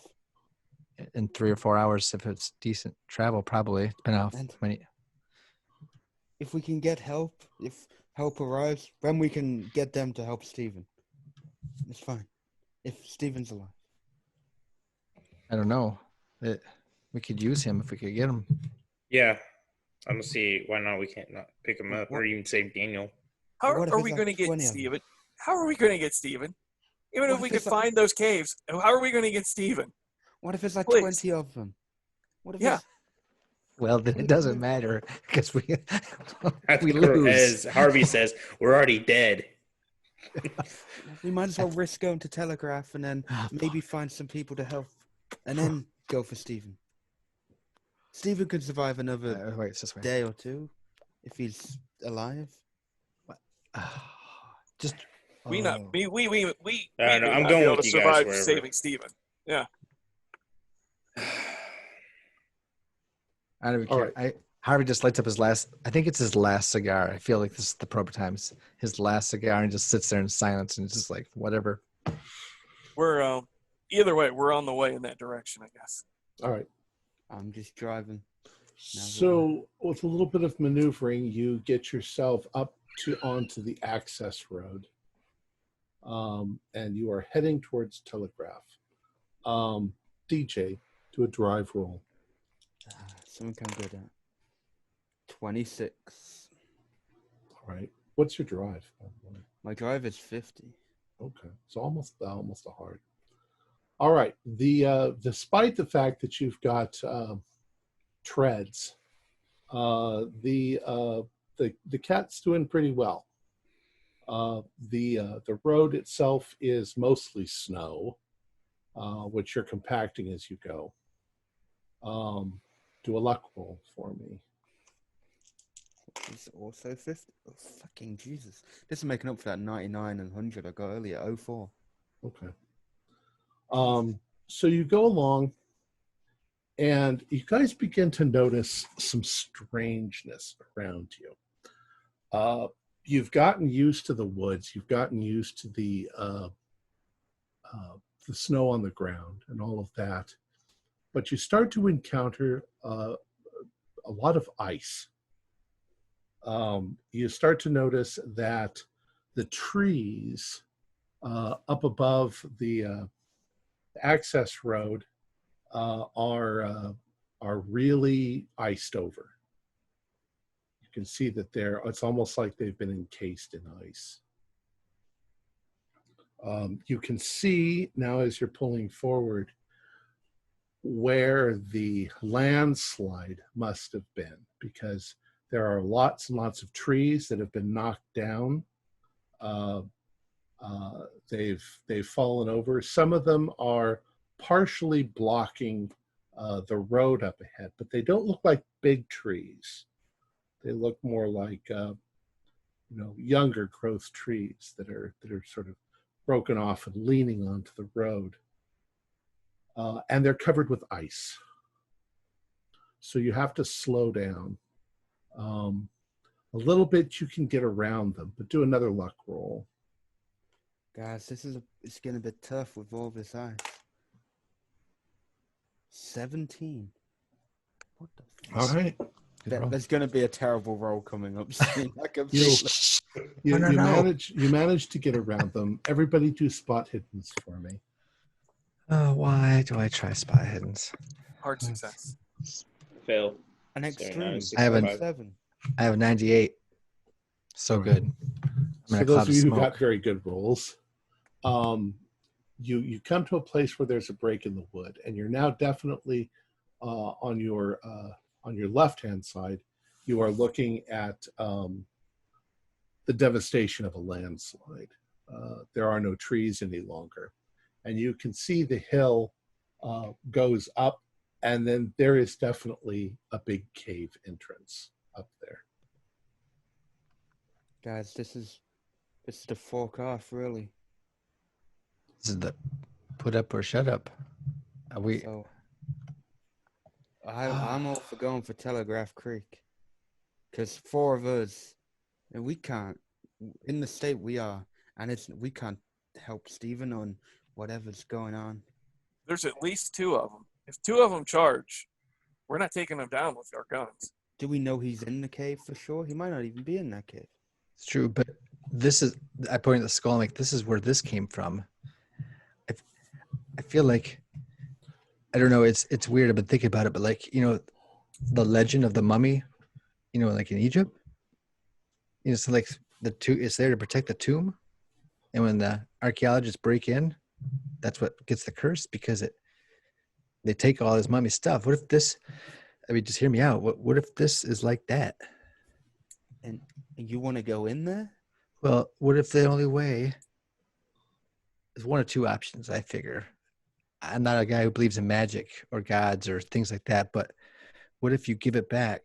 in 3 or 4 hours if it's decent travel, probably. Depending on how And- many. If we can get help, if help arrives, then we can get them to help Stephen. It's fine. If Stephen's alive. I don't know. We could use him if we could get him. Yeah. I'm gonna see why not we can't not pick him up What- or even save Daniel. how What if are it's we like going to get 20 of them? Steven? How are we going to get Steven? Even What if we if could it's like- find those caves, how are we going to get Steven? What if it's like Please. 20 of them? What if Yeah. it's- Well, then it doesn't matter because we I we think we're- lose. As Harvey says, we're already dead. we might as well risk going to Telegraph and then maybe find some people to help and then go for Stephen. Stephen could survive another Wait, it's this way. day or two if he's alive. Just We not oh. we I don't know, may I'm not going be able with to you guys survive wherever. saving Steven. I don't even All care. Harvey just lights up his last. I think it's his last cigar. I feel like this is the proper times. His last cigar, and just sits there in silence and just like whatever. We're either way, we're on the way in that direction, I guess. All right. I'm just driving. So with a little bit of maneuvering, you get yourself up onto the access road, and you are heading towards Telegraph. DJ, do a drive roll. Something I'm good at. 26. All right. What's your drive? by the way? My drive is 50. Okay, so almost a hard. All right. Despite the fact that you've got treads, the cat's doing pretty well. The road itself is mostly snow, which you're compacting as you go. Do a luck roll for me. It's also 50. Oh, fucking Jesus. This is making up for that 99 and 100 I got earlier. 04. Okay. So you go along, and you guys begin to notice some strangeness around you. You've gotten used to the woods. You've gotten used to the snow on the ground and all of that, but you start to encounter a lot of ice. You start to notice that the trees up above the access road are really iced over. You can see that it's almost like they've been encased in ice. You can see now as you're pulling forward where the landslide must have been, because there are lots and lots of trees that have been knocked down. They've fallen over. Some of them are partially blocking the road up ahead, but they don't look like big trees. They look more like younger growth trees that are sort of broken off and leaning onto the road. And they're covered with ice. So you have to slow down. A little bit you can get around them, but do another luck roll. Guys, it's getting a bit tough with all this ice. 17. What the fuck? All right. There's going to be a terrible roll coming up soon. I can You, feel it. you, No, you no. manage to get around them. Everybody do spot hiddens for me. Why do I try spot hiddens? Hard success. Fail. An extreme. I have an- 7. I have 98. So good. I'm So in a those cloud of of you who smoke. got very good rolls, you come to a place where there's a break in the wood, and you're now definitely on your left-hand side. You are looking at the devastation of a landslide. There are no trees any longer, and you can see the hill goes up, and then there is definitely a big cave entrance up there. Guys, this is the fork off, really. This is the put up or shut up. Are we? So I'm all for going for Telegraph Creek, because 4 of us And we can't, in the state we are, and we can't help Stephen on whatever's going on. There's at least 2 of them. If 2 of them charge, we're not taking them down with our guns. Do we know he's in the cave for sure? He might not even be in that cave. It's true, but this is, I point at the skull, I'm like, this is where this came from. I feel like, I don't know, it's weird. I've been thinking about it, but like, you know, the legend of the mummy, you know, like in Egypt, you know, so like it's there to protect the tomb. And when the archaeologists break in, that's what gets the curse, because they take all his mummy stuff. What if this, I mean, just hear me out. What if this is like that? And you want to go in there? Well, what if the only way, there's 1 or 2 options, I figure. I'm not a guy who believes in magic or gods or things like that, but what if you give it back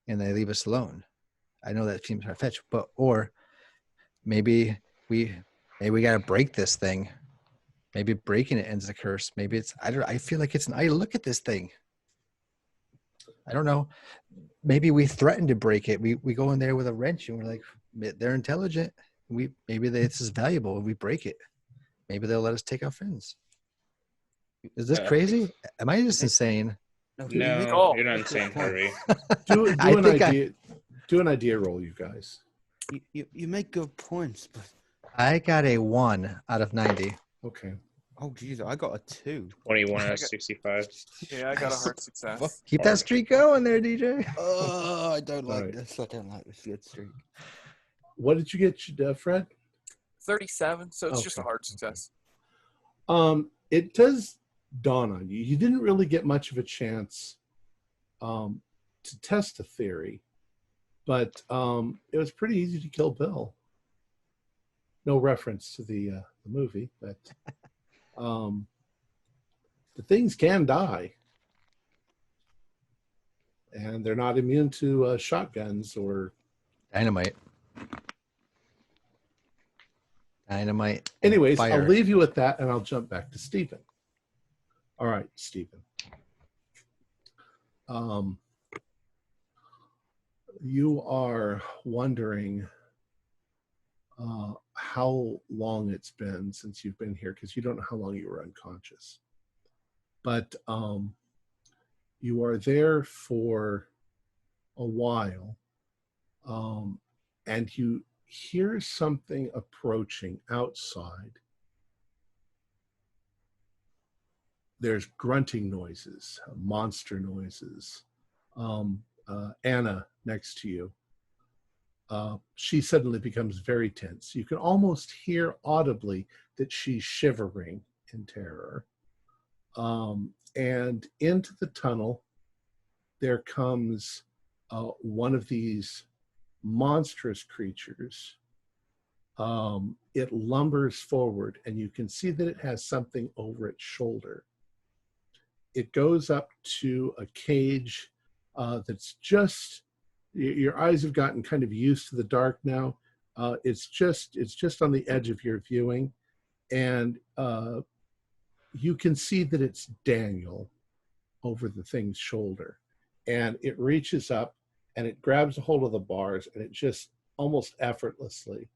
and they leave us alone? I know that seems far-fetched, but, or maybe we got to break this thing. Maybe breaking it ends the curse. Maybe it's, I feel like it's an idol. Look at this thing. I don't know. Maybe we threaten to break it. We go in there with a wrench and we're like, they're intelligent. This is valuable. We break it. Maybe they'll let us take our friends. Is this crazy? Am I just insane? No, No, you're not insane, Harvey. Do I an think idea. Do an idea roll, you guys. you make good points, but I got a 1 out of 90. Okay. oh geez, I got a 2. 21 out of 65. Yeah, I got a hard success. Keep that streak going there, DJ. Oh, I don't like Alright. this. I don't like this good streak. What did you get, Fred? 37, so it's just a Okay, hard success. It does dawn on you. You didn't really get much of a chance to test the theory, but it was pretty easy to kill Bill. No reference to the movie, but the things can die, and they're not immune to shotguns or Dynamite. Dynamite. Anyways, Fire. I'll leave you with that, and I'll jump back to Stephen. All right, Stephen. You are wondering how long it's been since you've been here, because you don't know how long you were unconscious. But you are there for a while, and you hear something approaching outside. There's grunting noises, monster noises. Anna next to you, she suddenly becomes very tense. You can almost hear audibly that she's shivering in terror. And into the tunnel, there comes one of these monstrous creatures. It lumbers forward, and you can see that it has something over its shoulder. It goes up to a cage that's just, your eyes have gotten kind of used to the dark now. It's just on the edge of your viewing, and you can see that it's Daniel over the thing's shoulder, and it reaches up and it grabs a hold of the bars, and it just almost effortlessly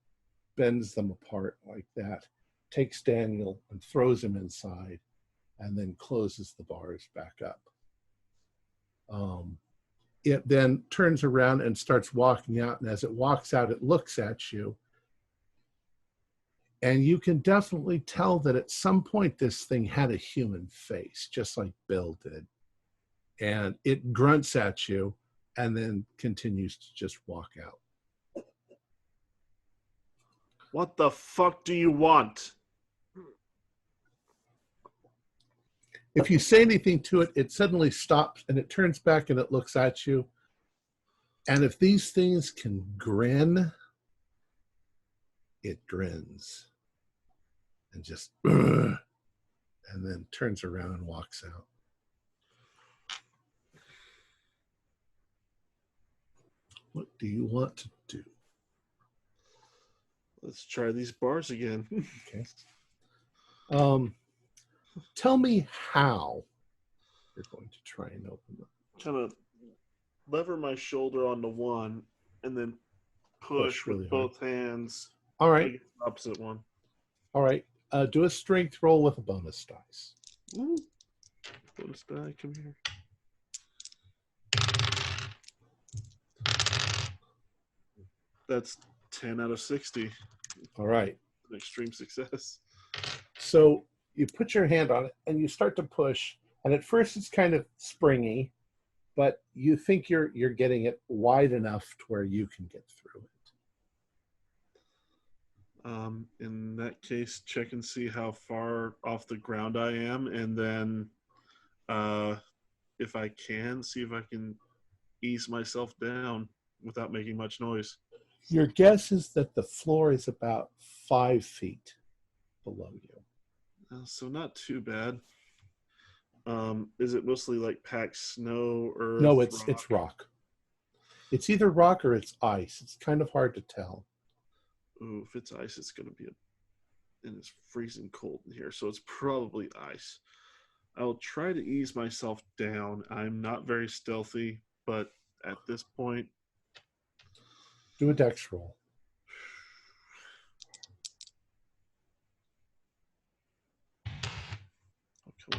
bends them apart like that, takes Daniel and throws him inside, and then closes the bars back up. It then turns around and starts walking out, and as it walks out, it looks at you. And you can definitely tell that at some point this thing had a human face, just like Bill did. And it grunts at you and then continues to just walk out. What the fuck do you want? If you say anything to it, it suddenly stops and it turns back and it looks at you. And if these things can grin, it grins. And just, and then turns around and walks out. What do you want to do? Let's try these bars again. Okay. Tell me how you're going to try and open them. Kind of lever my shoulder onto one and then push really with hard. both hands. All I right. guess the opposite one. All right. Do a strength roll with a bonus dice. Ooh. Bonus die, come here. That's 10 out of 60. All right. An extreme success. So you put your hand on it and you start to push, and at first it's kind of springy, but you think you're getting it wide enough to where you can get through it. In that case, check and see how far off the ground I am, and then if I can, see if I can ease myself down without making much noise. Your guess is that the floor is about 5 feet below you. So not too bad. Is it mostly like packed snow, earth? No, it's rock. It's either rock or it's ice. It's kind of hard to tell. Ooh, if it's ice, it's going to be and it's freezing cold in here, so it's probably ice. I'll try to ease myself down. I'm not very stealthy, but at this point, Do a dex roll. okay.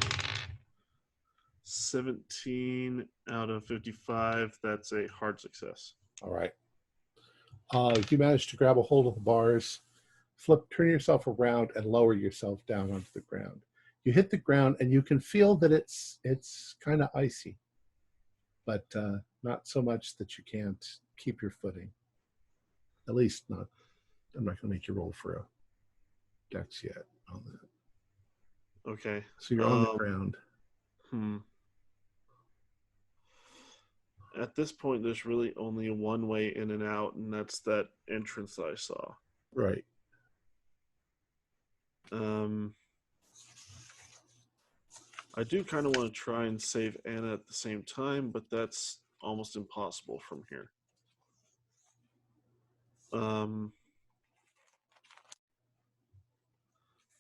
17 out of 55. That's a hard success. All right. You manage to grab a hold of the bars, turn yourself around, and lower yourself down onto the ground. You hit the ground, and you can feel that it's kind of icy, but not so much that you can't keep your footing. At least not. I'm not going to make you roll for a dex yet on that. Okay. So you're on the ground. At this point, there's really only one way in and out, and that's that entrance I saw. Right. I do kind of want to try and save Anna at the same time, but that's almost impossible from here. And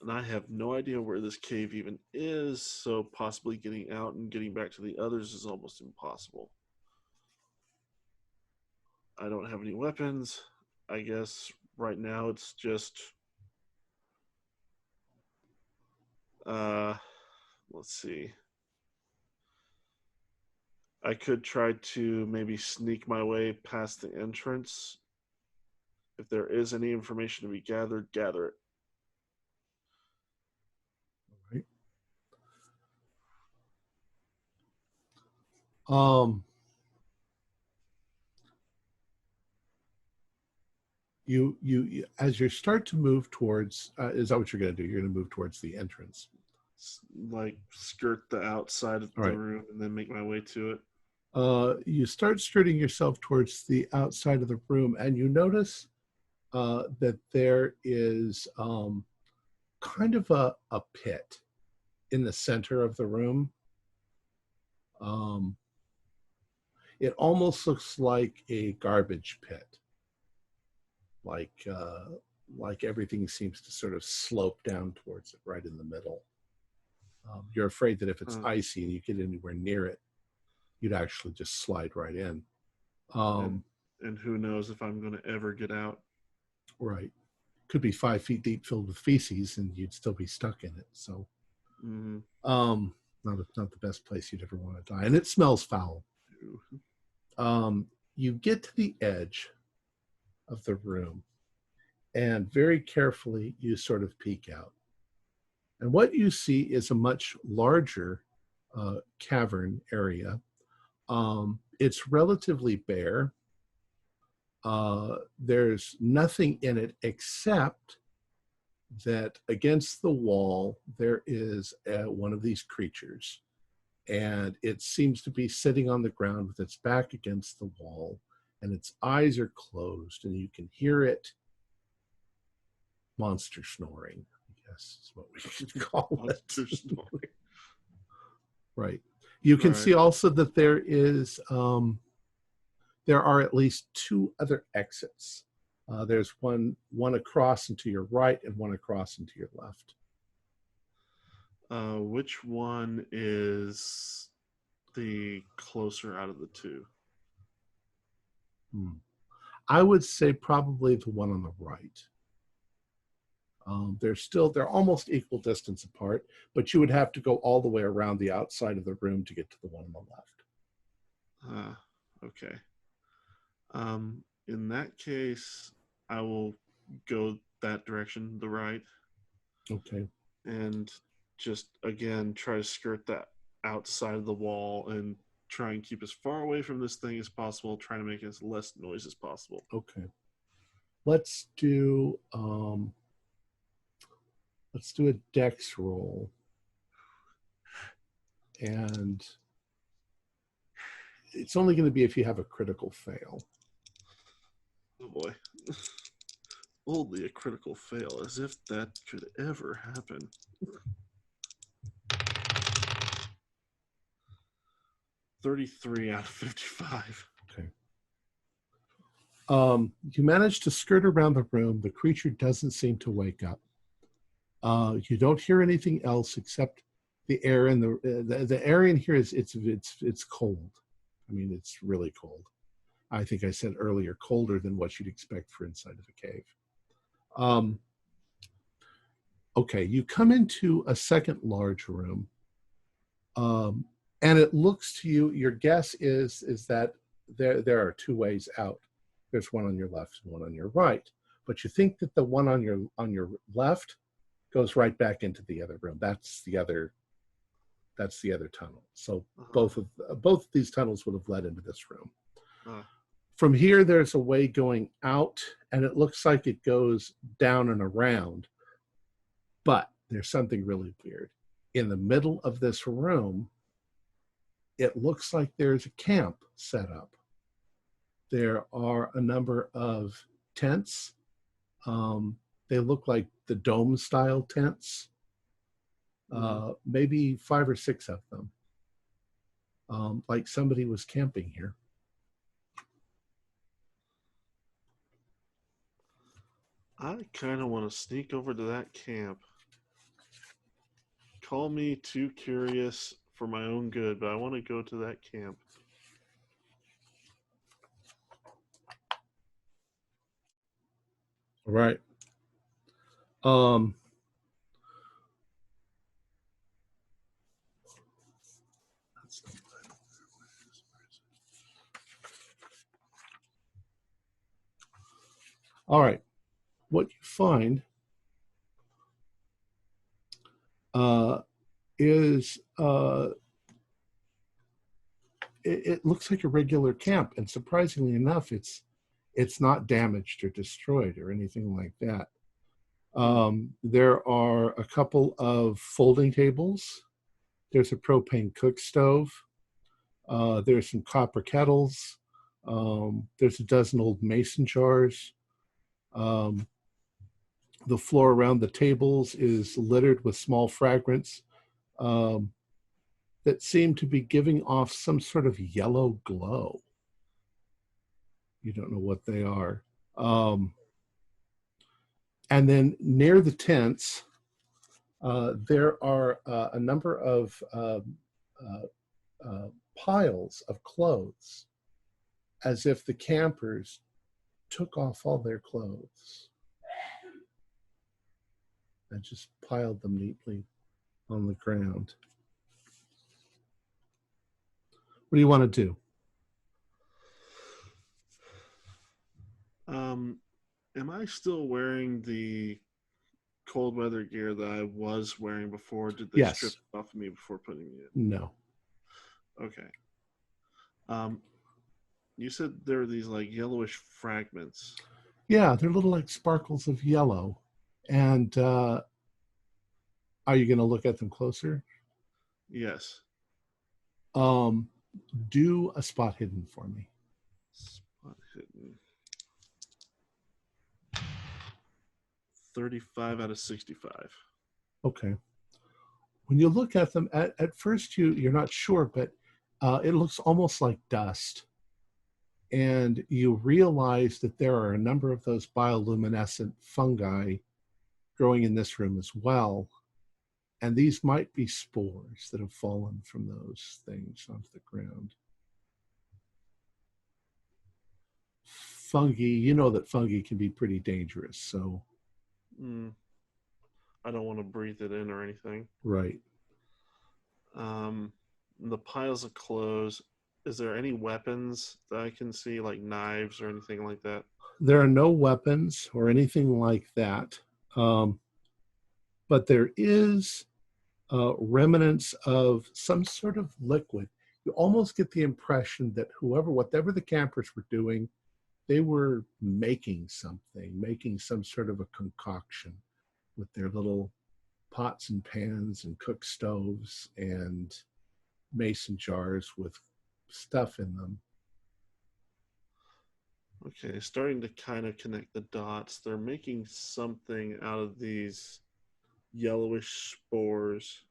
I have no idea where this cave even is, so possibly getting out and getting back to the others is almost impossible. I don't have any weapons. I guess right now it's just... let's see. I could try to maybe sneak my way past the entrance. If there is any information to be gathered, gather it. All right. You as you start to move towards, is that what you're going to do? You're going to move towards the entrance. Like skirt the outside of the room and then make my way to it. You start skirting yourself towards the outside of the room, and you notice that there is kind of a pit in the center of the room. It almost looks like a garbage pit. Like everything seems to sort of slope down towards it right in the middle. You're afraid that if it's icy and you get anywhere near it, you'd actually just slide right in. And who knows if I'm going to ever get out. Right. Could be 5 feet deep filled with feces and you'd still be stuck in it. So not the best place you'd ever want to die. And it smells foul. You get to the edge of the room, and very carefully you sort of peek out. And what you see is a much larger cavern area. It's relatively bare. There's nothing in it except that against the wall there is one of these creatures, and it seems to be sitting on the ground with its back against the wall, and its eyes are closed, and you can hear it monster snoring, I guess is what we should call it. Monster snoring. Right. You can see also that there is there are at least 2 other exits. There's one across and to your right and one across and to your left. Which one is the closer out of the 2? I would say probably the one on the right. They're almost equal distance apart, but you would have to go all the way around the outside of the room to get to the one on the left. Okay. In that case, I will go that direction, the right, Okay. and just again try to skirt that outside of the wall and try and keep as far away from this thing as possible, trying to make as less noise as possible. Okay. Let's do a dex roll. And it's only going to be if you have a critical fail. Oh boy. Only a critical fail, as if that could ever happen. $33 out of 55. Okay. You manage to skirt around the room. The creature doesn't seem to wake up. You don't hear anything else except the air in the air in here is it's cold. I mean, it's really cold. I think I said earlier, colder than what you'd expect for inside of a cave. Okay, you come into a second large room, and it looks to you. Your guess is that there are two ways out. There's one on your left and one on your right, but you think that the one on your left goes right back into the other room. That's the other tunnel. So both of these tunnels would have led into this room. From here, there's a way going out, and it looks like it goes down and around. But there's something really weird. In the middle of this room, it looks like there's a camp set up. There are a number of tents. They look like the dome-style tents. Maybe 5 or 6 of them. Like somebody was camping here. I kind of want to sneak over to that camp. Call me too curious for my own good, but I want to go to that camp. All right. All right. What you find is it looks like a regular camp, and surprisingly enough, it's not damaged or destroyed or anything like that. There are a couple of folding tables. There's a propane cook stove. There's some copper kettles. There's a dozen old mason jars. The floor around the tables is littered with small fragments that seem to be giving off some sort of yellow glow. You don't know what they are. And then near the tents, there are a number of piles of clothes, as if the campers took off all their clothes and just piled them neatly on the ground. What do you want to do? Am I still wearing the cold weather gear that I was wearing before? Did they Yes. strip it off of me before putting me in? No. Okay. You said there are these like yellowish fragments. Yeah, they're little like sparkles of yellow. And are you going to look at them closer? Yes. Do a spot hidden for me. Spot hidden. 35 out of 65. Okay. When you look at them, at first you're not sure, but it looks almost like dust. And you realize that there are a number of those bioluminescent fungi growing in this room as well. And these might be spores that have fallen from those things onto the ground. fungi, you know that fungi can be pretty dangerous. So, I don't want to breathe it in or anything. right. The piles of clothes. Is there any weapons that I can see, like knives or anything like that? There are no weapons or anything like that. But there is remnants of some sort of liquid. You almost get the impression that whatever the campers were doing, they were making something, making some sort of a concoction with their little pots and pans and cook stoves and mason jars with stuff in them. Okay, starting to kind of connect the dots. They're making something out of these yellowish spores.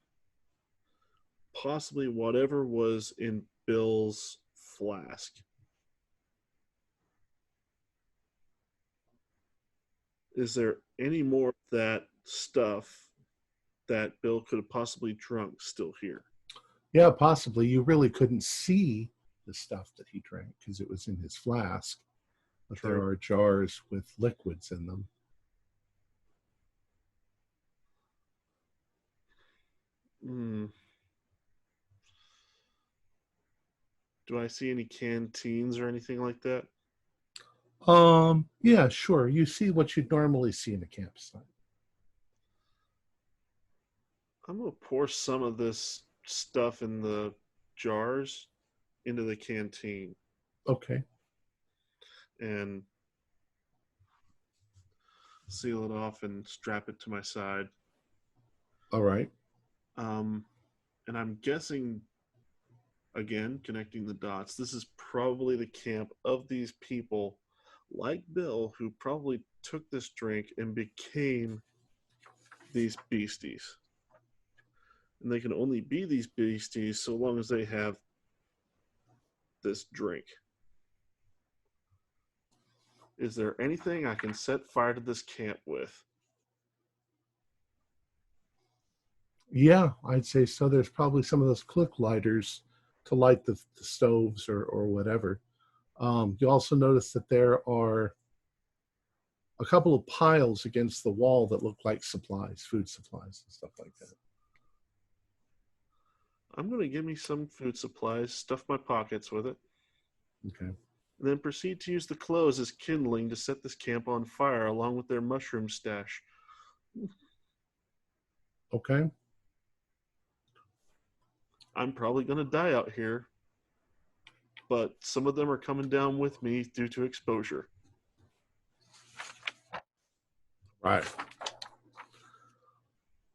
Possibly whatever was in Bill's flask. Is there any more of that stuff that Bill could have possibly drunk still here? Yeah, possibly. You really couldn't see the stuff that he drank because it was in his flask. But True. there are jars with liquids in them. Do I see any canteens or anything like that? Yeah, sure. You see what you'd normally see in a campsite. I'm going to pour some of this stuff in the jars into the canteen Okay. and seal it off and strap it to my side. All right. And I'm guessing, again, connecting the dots, this is probably the camp of these people like Bill who probably took this drink and became these beasties. And they can only be these beasties so long as they have this drink. Is there anything I can set fire to this camp with? Yeah, I'd say so. There's probably some of those click lighters to light the stoves or whatever. You also notice that there are a couple of piles against the wall that look like supplies, food supplies and stuff like that. I'm going to give me some food supplies, stuff my pockets with it, Okay. and then proceed to use the clothes as kindling to set this camp on fire along with their mushroom stash. Okay. I'm probably going to die out here, but some of them are coming down with me due to exposure. Right.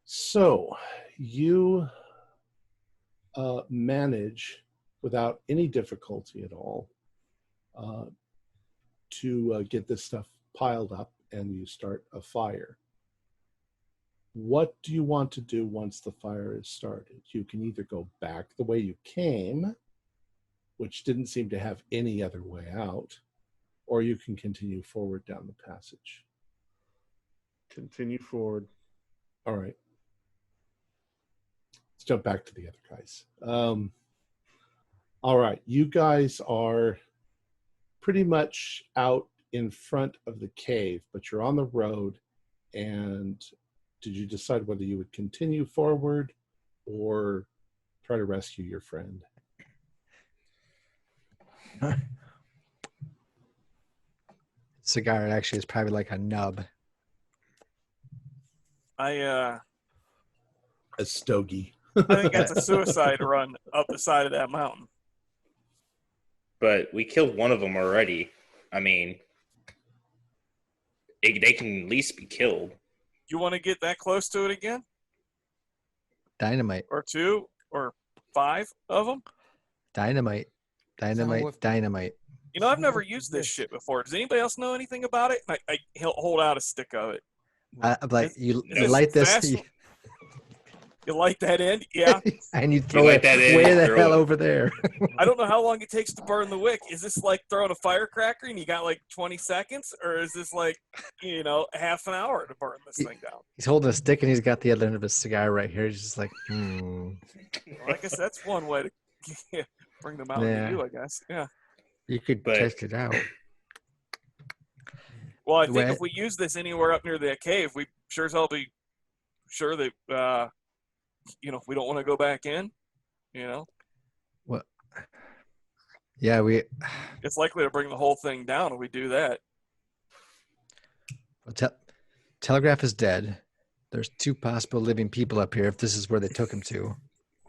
So you manage without any difficulty at all to get this stuff piled up, and you start a fire. What do you want to do once the fire is started? You can either go back the way you came, which didn't seem to have any other way out, or you can continue forward down the passage. Continue forward. All right. Let's jump back to the other guys. All right. You guys are pretty much out in front of the cave, but you're on the road. And did you decide whether you would continue forward or try to rescue your friend? Cigar actually is probably like a nub. A stogie. I think that's a suicide run up the side of that mountain. But we killed one of them already. I mean, they can at least be killed. You want to get that close to it again? Dynamite. Or two? Or five of them? Dynamite. Dynamite. what- Dynamite. You know, I've never used this shit before. Does anybody else know anything about it? He'll hold out a stick of it. I'm like, you Is light this, fast? You light that end? Yeah. and you throw light it that in, way the throw hell it. over there. I don't know how long it takes to burn the wick. Is this like throwing a firecracker and you got like 20 seconds? Or is this like, half an hour to burn this thing down? He's holding a stick and he's got the other end of his cigar right here. He's just like, Well, I guess that's one way to bring them out Yeah. to you, I guess. Yeah. You could But- test it out. Well, I The think way- if we use this anywhere up near that cave, we sure as hell be sure that we don't want to go back in. Well, yeah, It's likely to bring the whole thing down if we do that. Telegraph is dead. There's 2 possible living people up here if this is where they took him to.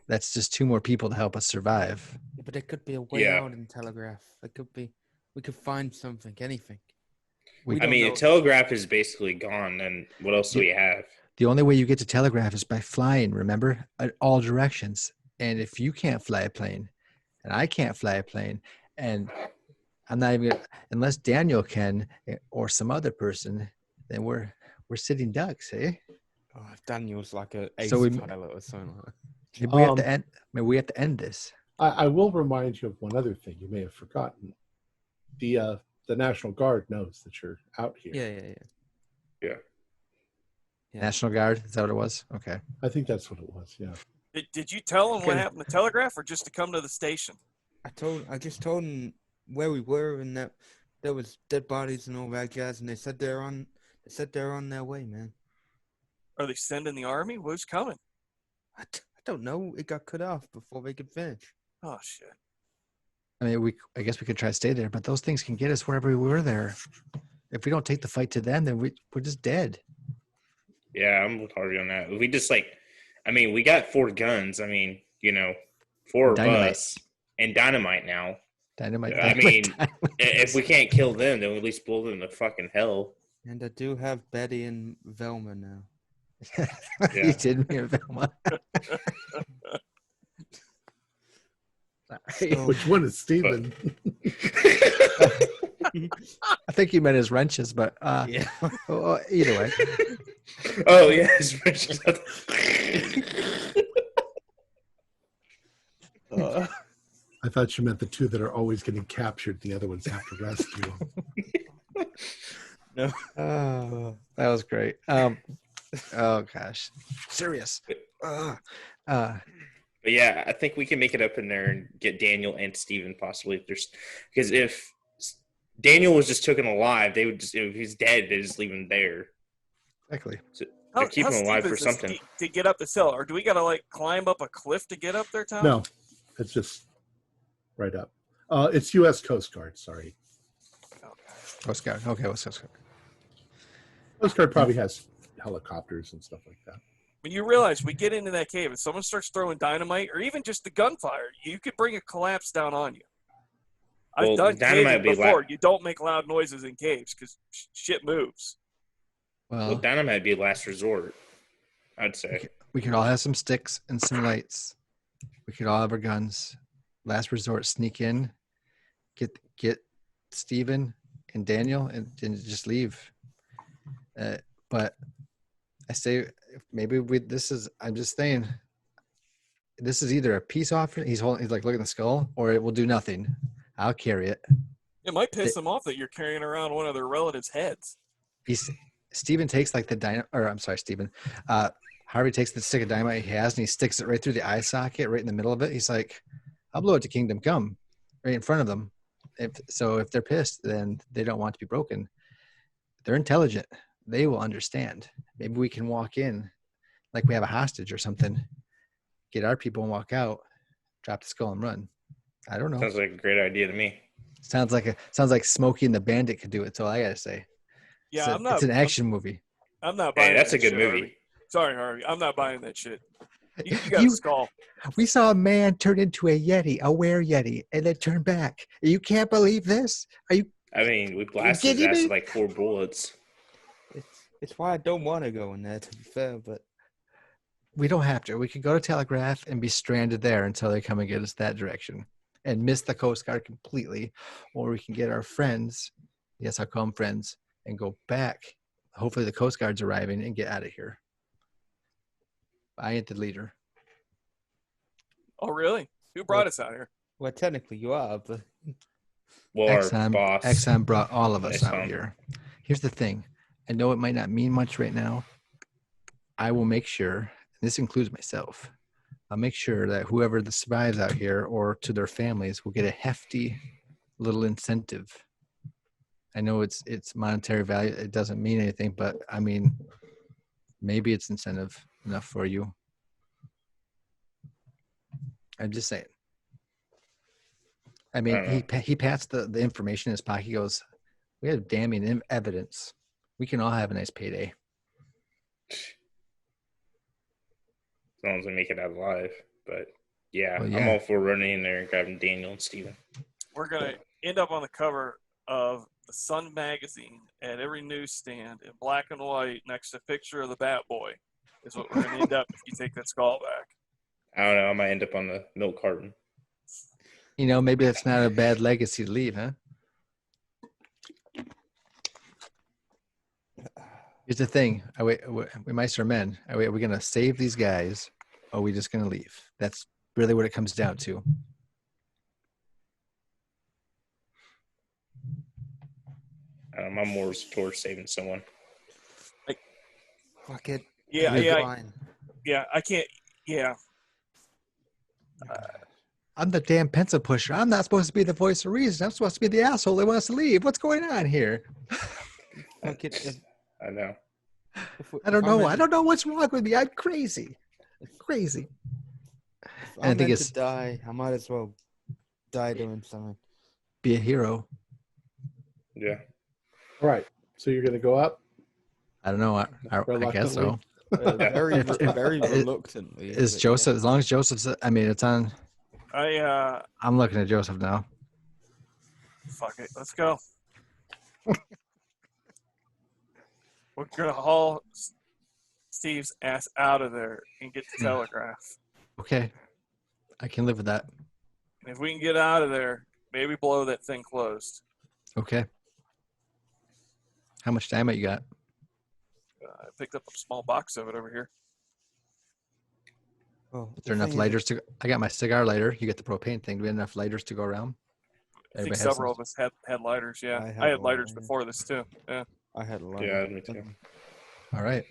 That's just 2 more people to help us survive. Yeah, but there could be a way Yeah. out in Telegraph. It could be. We could find something, anything. We I don't mean, know. the telegraph is basically gone, and what else do we have? The only way you get to Telegraph is by flying, remember? At all directions. And if you can't fly a plane, and I can't fly a plane, and I'm not even unless Daniel can or some other person, then we're sitting ducks, eh? Oh, if Daniel's like a ace So we- pilot or something like that. Maybe we have to end. Maybe we have to end this. I will remind you of one other thing you may have forgotten. The National Guard knows that you're out here. Yeah. Yeah. National Guard, is that what it was? Okay. I think that's what it was. Yeah. Did you tell them what Okay. happened to Telegraph, or just to come to the station? I just told them where we were and that there was dead bodies and all that jazz, and they said they're on their way, man. Are they sending the army? Who's coming? I don't know. It got cut off before they could finish. Oh shit! I mean, I guess we could try to stay there, but those things can get us wherever we were there. If we don't take the fight to them, then we're just dead. Yeah, I'm with Harvey on that. We just we got 4 guns. 4 of Dynamite. us and dynamite now. Dynamite. I mean, if we can't kill them, then we at least blow them to fucking hell. And I do have Betty and Velma now. You did me a Velma. Which one is Steven? I think he meant his wrenches, but Yeah. well, either way. Oh yeah, his wrenches. I thought you meant the 2 that are always getting captured. The other ones have to rescue. Oh, that was great. Oh gosh, serious. But yeah, I think we can make it up in there and get Daniel and Steven possibly. Because if Daniel was just taken alive, they would just, if he's dead, they just leave him there. Exactly. So they're keeping him alive steep for is this something. to get up this hill, or do we gotta climb up a cliff to get up there, Tom? No, it's just right up. It's U.S. Coast Guard. Sorry, Coast Guard. Okay, what's Coast Guard? Coast Guard probably has helicopters and stuff like that. When you realize we get into that cave and someone starts throwing dynamite, or even just the gunfire, you could bring a collapse down on you. I've Well, done dynamite caving be before. loud. You don't make loud noises in caves because shit moves. Well, Well, dynamite would be last resort, I'd say. we could all have some sticks and some lights. We could all have our guns. Last resort, sneak in, get Steven and Daniel, and just leave. But I say maybe I'm just saying, this is either a peace offering. He's like looking at the skull, or it will do nothing. I'll carry it. It might piss them off that you're carrying around one of their relatives' heads. Steven takes like the dynamite, or I'm sorry, Steven. Harvey takes the stick of dynamite he has and he sticks it right through the eye socket, right in the middle of it. He's like, I'll blow it to Kingdom Come, right in front of them. If they're pissed, then they don't want to be broken. They're intelligent. They will understand. Maybe we can walk in like we have a hostage or something, get our people and walk out, drop the skull and run. I don't know. Sounds like a great idea to me. Sounds like Smokey and the Bandit could do it. That's all I gotta say. Yeah, It's an action movie. I'm not buying. Hey, that's that a good shit, movie. Harvey. Sorry, Harvey. I'm not buying that shit. You got a You- skull. We saw a man turn into a Yeti, a were-Yeti, and then turn back. You can't believe this? We blasted his kidding ass me? with like 4 bullets. It's why I don't want to go in there, to be fair, but We don't have to. We could go to Telegraph and be stranded there until they come and get us that direction and miss the Coast Guard completely. Or we can get our friends, yes, I'll call them friends, and go back. Hopefully the Coast Guard's arriving and get out of here. I ain't the leader. Oh, really? Who brought us out here? well, technically you are, but Well, our Exxon, boss. Exxon brought all of us Nice out home. here. Here's the thing. I know it might not mean much right now. I will make sure, and this includes myself, I'll make sure that whoever survives out here or to their families will get a hefty little incentive. I know it's monetary value. It doesn't mean anything, but I mean, maybe it's incentive enough for you. I'm just saying. I mean, he passed the information in his pocket. He goes, "We have damning evidence. We can all have a nice payday." As long as we make it out alive. But yeah, Well, yeah. I'm all for running in there and grabbing Daniel and Steven. We're going to end up on the cover of the Sun magazine at every newsstand in black and white next to a picture of the Bat Boy is what we're going to end up if you take that skull back. I don't know. I might end up on the milk carton. You know, maybe it's not a bad legacy to leave, huh? Here's the thing. We mice are men. Are we going to save these guys, or are we just going to leave? That's really what it comes down to. I'm more towards saving someone. Fuck it. Yeah, I can't. Yeah. I'm the damn pencil pusher. I'm not supposed to be the voice of reason. I'm supposed to be the asshole that wants to leave. What's going on here? Fuck it. I know. I don't know. I don't know what's wrong with me. I'm crazy. Crazy. If And I I'm think meant it's to die, I might as well die doing something. be a hero. Yeah. All right. So you're going to go up? I don't know. I guess so. Very, If- very it- reluctantly. Is but Joseph? As long as Joseph's. I mean, it's on. I'm looking at Joseph now. Fuck it. Let's go. We're going to haul Steve's ass out of there and get the telegraph. Okay, I can live with that. And if we can get out of there, maybe blow that thing closed. Okay. How much dynamite you got? I picked up a small box of it over here. Well, Is there enough lighters to? I got my cigar lighter. You get the propane thing. Do we have enough lighters to go around? I think Everybody has several some? of us had lighters, yeah. I had I had lighters lighters. before this, too. Yeah. I had a lot. Yeah, me too. All right.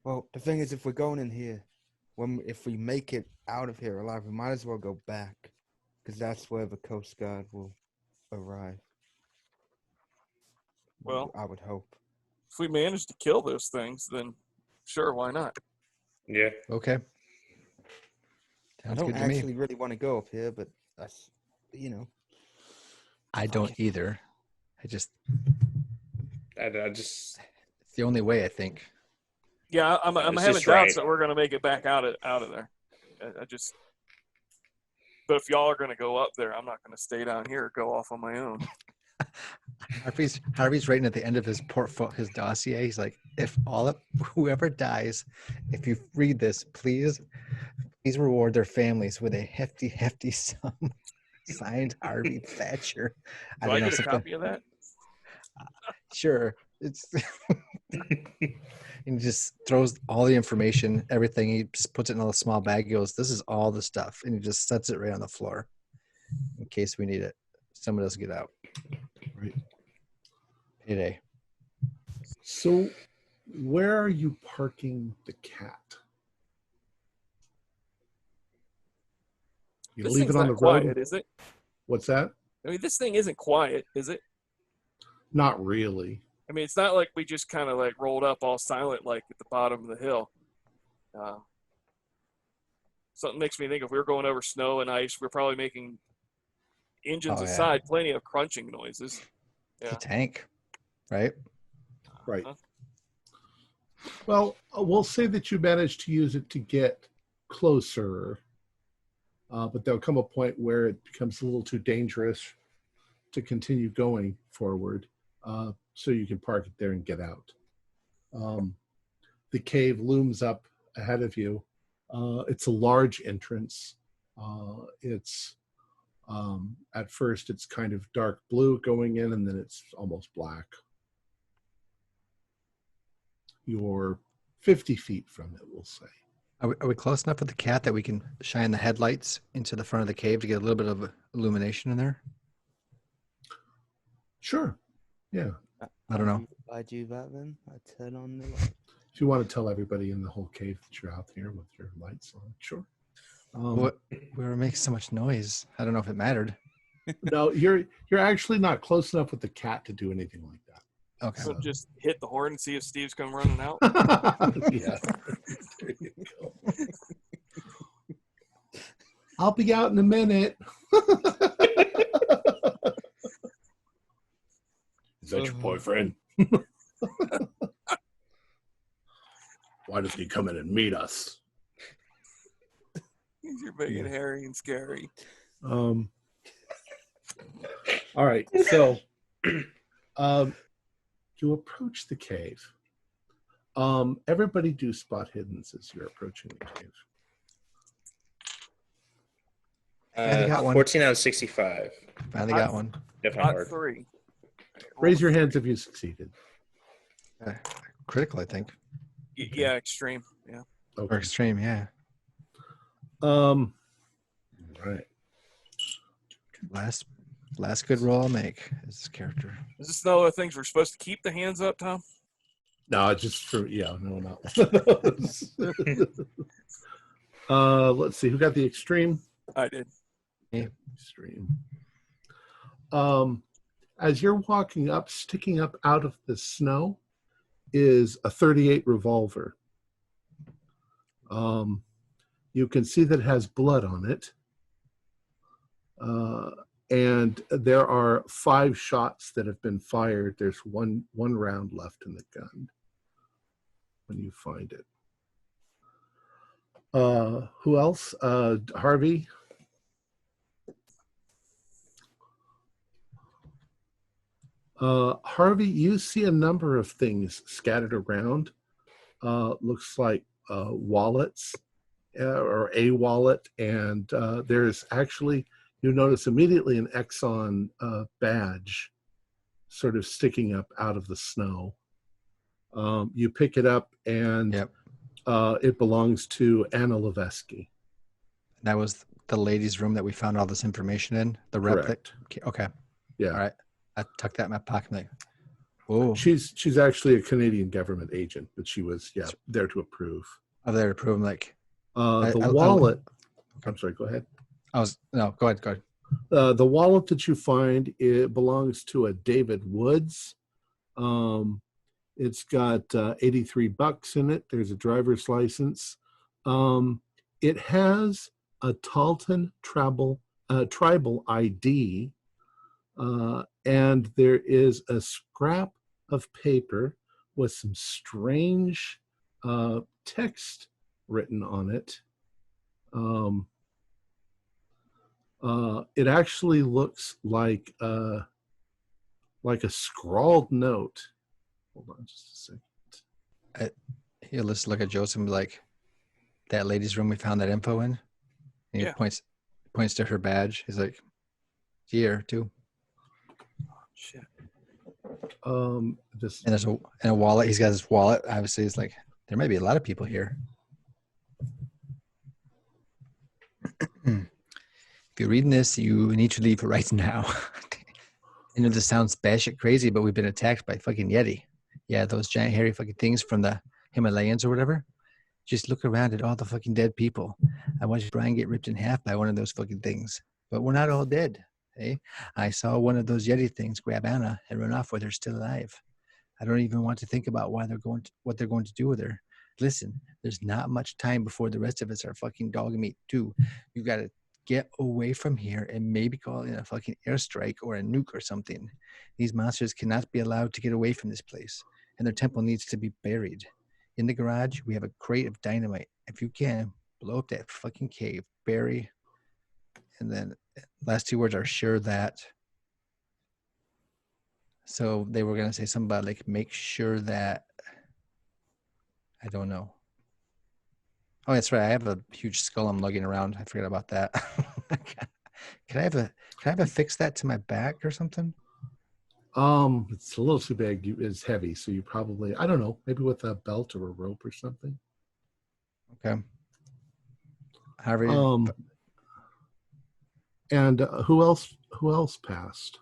Well, the thing is, if we're going in here, if we make it out of here alive, we might as well go back, because that's where the Coast Guard will arrive. Well, I would hope. if we manage to kill those things, then sure, why not? Yeah. Okay. I Sounds don't good to me. actually really want to go up here, but that's, I don't either. I just. I just. It's the only way, I think. Yeah, I'm It's having just doubts right. that we're going to make it back out of there. But if y'all are going to go up there, I'm not going to stay down here or go off on my own. Harvey's writing at the end of his his dossier. He's like, whoever dies, if you read this, please reward their families with a hefty sum. Signed, Harvey Thatcher. Do I get a copy of that? Sure. It's and he just throws all the information, everything. He just puts it in a small bag. He goes, "This is all the stuff," and he just sets it right on the floor in case we need it. Someone doesn't get out. Right. Payday. So where are you parking the cat? You This leave thing's it on not the road? quiet, is it? What's that? I mean, this thing isn't quiet, is it? Not really. I mean, it's not like we just kind of like rolled up all silent like at the bottom of the hill. Something makes me think if we were going over snow and ice, we're probably making engines Oh, yeah. aside plenty of crunching noises. It's Yeah. a tank, right? Right. Uh-huh. Well, we'll say that you managed to use it to get closer, but there'll come a point where it becomes a little too dangerous to continue going forward, so you can park it there and get out. The cave looms up ahead of you. It's a large entrance. It's at first it's kind of dark blue going in, and then it's almost black. You're 50 feet from it, we'll say. Are we close enough with the cat that we can shine the headlights into the front of the cave to get a little bit of illumination in there? Sure. Yeah. I don't know. I do that then. I turn on the light. If you want to tell everybody in the whole cave that you're out here with your lights on, sure. We were making so much noise. I don't know if it mattered. No, you're actually not close enough with the cat to do anything like that. Okay. So just hit the horn and see if Steve's come running out. Yeah. There you go. I'll be out in a minute. Is that your boyfriend? Why doesn't he come in and meet us? You're big and hairy and scary. All right, so you approach the cave. Everybody do spot hiddens as you're approaching the cave. Finally got one. 14 out of 65. Finally got one. Definitely Not hard. 3. Raise your hands if you succeeded. Critical, I think. Yeah, extreme. Yeah. Or Okay. extreme, yeah. Right. Last good roll I'll make is this character. Is this one of the things we're supposed to keep the hands up, Tom? No, just for no. Let's see who got the extreme. I did. Extreme. As you're walking up, sticking up out of the snow is a .38 revolver. You can see that it has blood on it. And there are 5 shots that have been fired. There's one round left in the gun when you find it. Who else? Harvey? Harvey, you see a number of things scattered around. Looks like wallets or a wallet, and there's actually, you notice immediately an Exxon badge sort of sticking up out of the snow. You pick it up, and it belongs to Anna Levesky. That was the ladies' room that we found all this information in. The replica. Okay. Yeah. All right. I tucked that in my pocket. Like, whoa. She's actually a Canadian government agent, but she was there to approve. I'm there to prove. I'm like, the wallet. I'm sorry. Go ahead. Go ahead. The wallet that you find, it belongs to a David Woods. It's got $83 in it. There's a driver's license. It has a Talton tribal ID, and there is a scrap of paper with some strange text written on it. It actually looks like a scrawled note. Hold on just a second. Here, let's look at Joseph and be like, that ladies' room we found that info in. And he points to her badge. He's like, here too. Shit. And there's a wallet. He's got his wallet. Obviously, he's like, there may be a lot of people here. If you're reading this, you need to leave right now. I know this sounds batshit crazy, but we've been attacked by fucking Yeti. Yeah, those giant hairy fucking things from the Himalayas or whatever. Just look around at all the fucking dead people. I watched Brian get ripped in half by one of those fucking things. But we're not all dead. Eh? I saw one of those Yeti things grab Anna and run off with her still alive. I don't even want to think about what they're going to do with her. Listen, there's not much time before the rest of us are fucking dog meat too. You got to get away from here and maybe call in a fucking airstrike or a nuke or something. These monsters cannot be allowed to get away from this place, and their temple needs to be buried. In the garage, we have a crate of dynamite. If you can, blow up that fucking cave, bury, and then last 2 words are sure that. So they were going to say something about like, make sure that, I don't know. Oh, that's right. I have a huge skull I'm lugging around. I forgot about that. Can I have a fix that to my back or something? It's a little too big. It's heavy, so you probably, I don't know, maybe with a belt or a rope or something. Okay. However, and who else passed?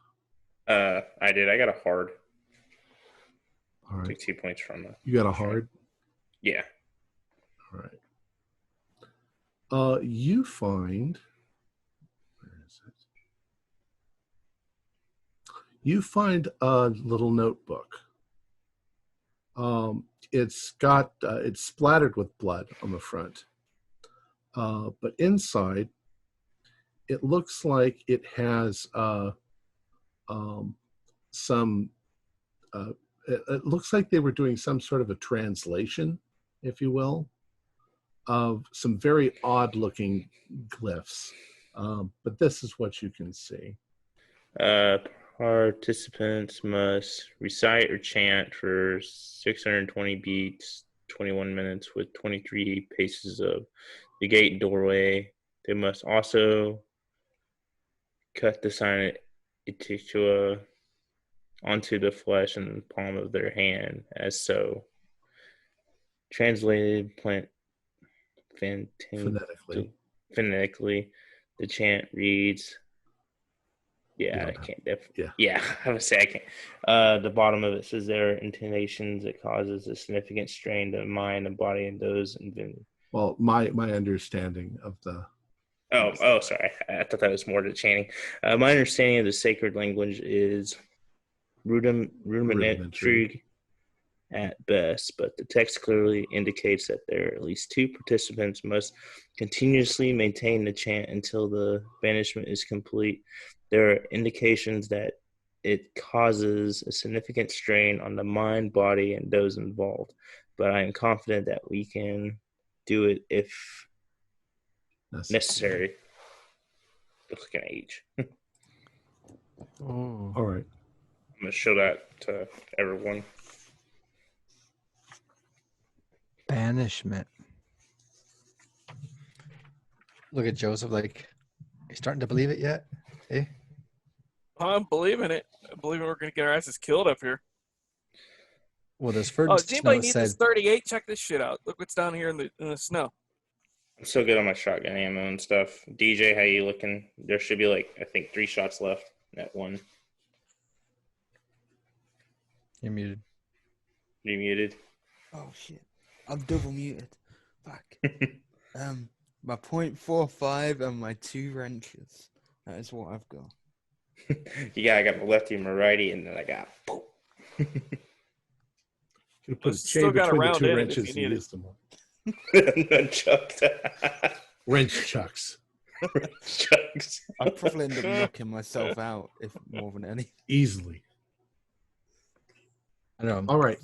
I did. I got a hard. All right. Took 2 points from it. You got a hard? Yeah. All right. You find, where is it? you find a little notebook. It's got it's splattered with blood on the front, but inside it looks like it has some. It looks like they were doing some sort of a translation, if you will, of some very odd-looking glyphs. But this is what you can see. Participants must recite or chant for 620 beats, 21 minutes with 23 paces of the gate and doorway. They must also cut the sign Itictua onto the flesh in the palm of their hand, as so. Translated phonetically, the chant reads. Yeah, I can't. Yeah, I would say I can't. The bottom of it says there are intonations that causes a significant strain to the mind and body and those invented. Well, my understanding of the. Oh, sorry. I thought that was more to chanting. My understanding of the sacred language is rudimentary at best, but the text clearly indicates that there are at least 2 participants must continuously maintain the chant until the banishment is complete. There are indications that it causes a significant strain on the mind, body, and those involved, but I am confident that we can do it if necessary. Looking at age. Oh. All right. I'm going to show that to everyone. Banishment. Look at Joseph like, are you starting to believe it yet? Eh? I'm believing it. I'm believing we're going to get our asses killed up here. Well, this first does anybody need said, this 38? Check this shit out. Look what's down here in the snow. I'm still good on my shotgun ammo and stuff. DJ, how you looking? There should be I think 3 shots left at one. You're muted. You muted? Oh, shit. I'm double muted. Fuck. My .45 and my 2 wrenches. That is what I've got. I got my lefty and my righty, and then I got boom. You put a chain between the 2 wrenches and use them. Wrench chucks. I'd probably end up knocking myself out, if more than any. Easily. I know. All right.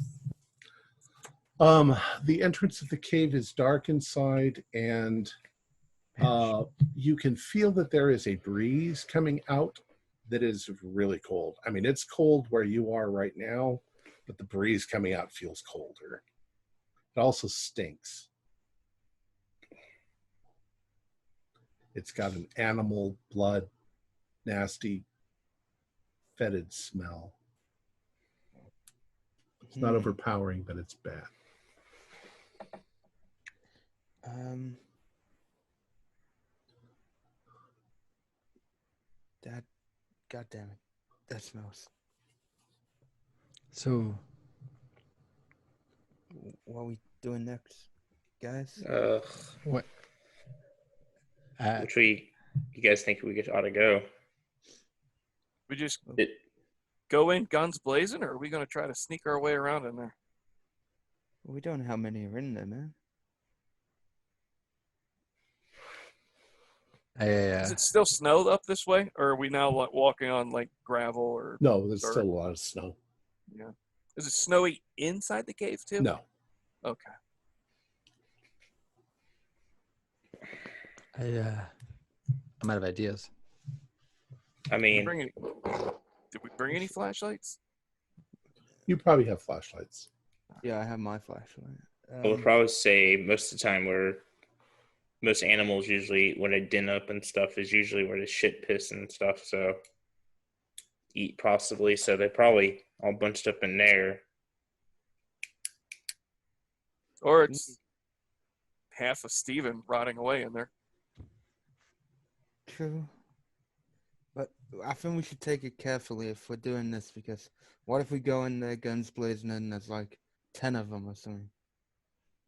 The entrance of the cave is dark inside, and you can feel that there is a breeze coming out that is really cold. I mean, it's cold where you are right now, but the breeze coming out feels colder. It also stinks. It's got an animal blood, nasty, fetid smell. It's not overpowering, but it's bad. God damn it. That smells. So, what are we doing next, guys? what? Which way you guys think we ought to go? We just go in guns blazing, or are we going to try to sneak our way around in there? We don't know how many are in there, man. Is it still snow up this way, or are we now walking on gravel or? No, there's dirt? still a lot of snow. Yeah. Is it snowy inside the cave too? No. Okay. I'm out of ideas. I mean, did we bring any flashlights? You probably have flashlights. Yeah, I have my flashlight. I would probably say most of the time most animals usually, when they den up and stuff, is usually where they shit, piss, and stuff. So eat possibly. So they're probably all bunched up in there. Or it's half of Steven rotting away in there. True. But I think we should take it carefully if we're doing this, because what if we go in there guns blazing and there's 10 of them or something?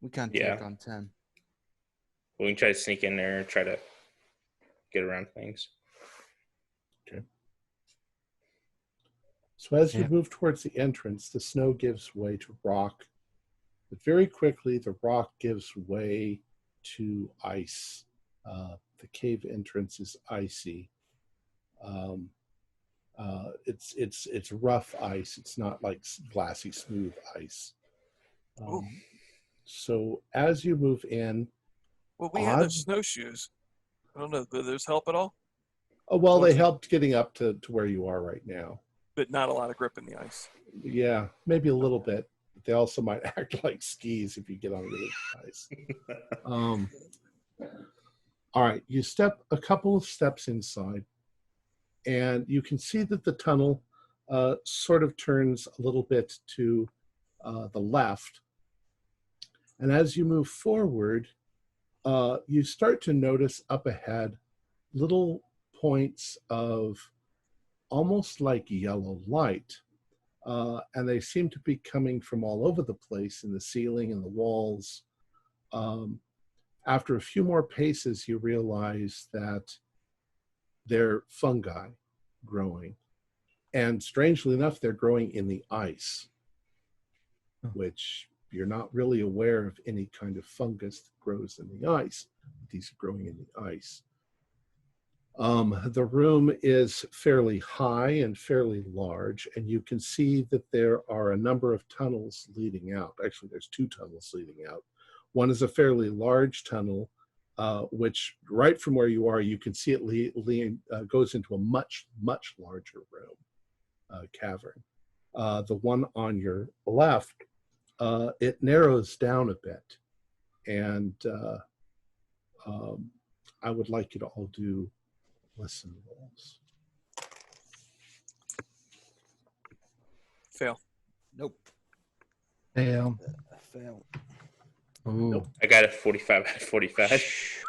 We can't take on 10. We can try to sneak in there and try to get around things. Okay. So as you Yep. move towards the entrance, the snow gives way to rock, but very quickly the rock gives way to ice. The cave entrance is icy. It's rough ice. It's not like glassy smooth ice. So as you move in, Well, we had those snowshoes. I don't know. Do those help at all? oh, well, they Once it- helped getting up to where you are right now. But not a lot of grip in the ice. Yeah, maybe a little bit. But they also might act like skis if you get on really ice. All right, you step a couple of steps inside, and you can see that the tunnel sort of turns a little bit to the left. And as you move forward, you start to notice up ahead little points of almost like yellow light. And they seem to be coming from all over the place in the ceiling and the walls. After a few more paces, you realize that they're fungi growing. And strangely enough, they're growing in the ice, which you're not really aware of any kind of fungus that grows in the ice. These are growing in the ice. The room is fairly high and fairly large, and you can see that there are a number of tunnels leading out. Actually, there's 2 tunnels leading out. One is a fairly large tunnel, which right from where you are, you can see it goes into a much, much larger room, cavern. The one on your left, it narrows down a bit, and I would like you to all do listen rolls. Fail. Nope. Fail. Fail. Ooh. Nope. I got a 45 out of 45.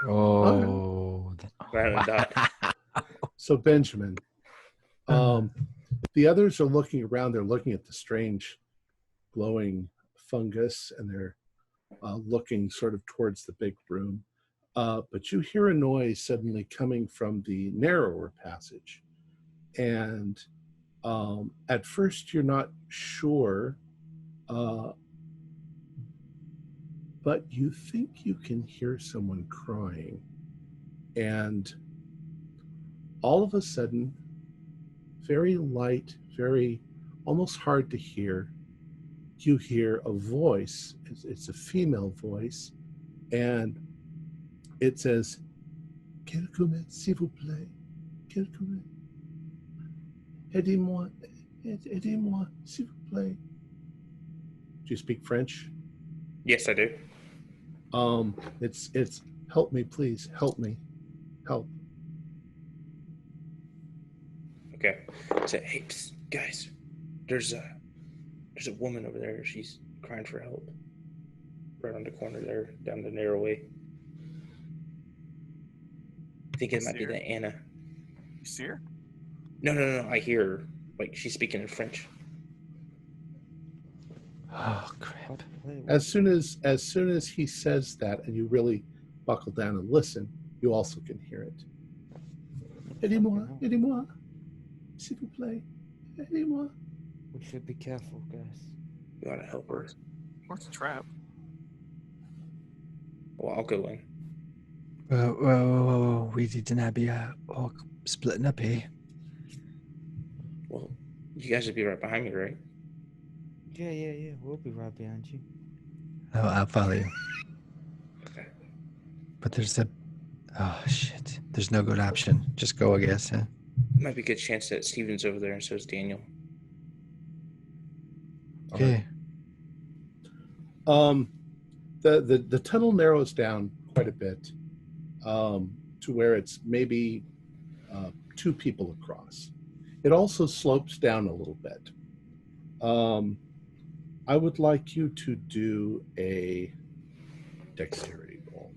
Oh. Round and dot. So Benjamin, the others are looking around. They're looking at the strange glowing fungus, and they're looking sort of towards the big room. But you hear a noise suddenly coming from the narrower passage. And at first you're not sure, but you think you can hear someone crying. And all of a sudden, very light, very almost hard to hear, you hear a voice. It's a female voice, and it says, "Quelqu'un, s'il vous plaît, quelqu'un, aidez-moi, aidez-moi, s'il vous plaît." Do you speak French? Yes, I do. It's help me, please, help me, help. Okay. So, hey, psst, guys, there's a woman over there. She's crying for help. Right on the corner there, down the narrow way. I think it might be the Anna. You see her? No. I hear her. Like, she's speaking in French. Oh, crap. As soon as he says that, and you really buckle down and listen, you also can hear it. Aidez-moi, aidez-moi, s'il vous plaît, aidez-moi. We should be careful, guys. You gotta help her. Where's the trap? Well, I'll go in. Whoa. We need to not be all splitting up, eh? Well, you guys would be right behind me, right? Yeah. We'll be right behind you. Oh, I'll follow you. Okay. But there's shit. There's no good option. Just go, I guess, huh? Might be a good chance that Steven's over there and so is Daniel. Okay. The tunnel narrows down quite a bit to where it's maybe 2 people across. It also slopes down a little bit. I would like you to do a dexterity roll.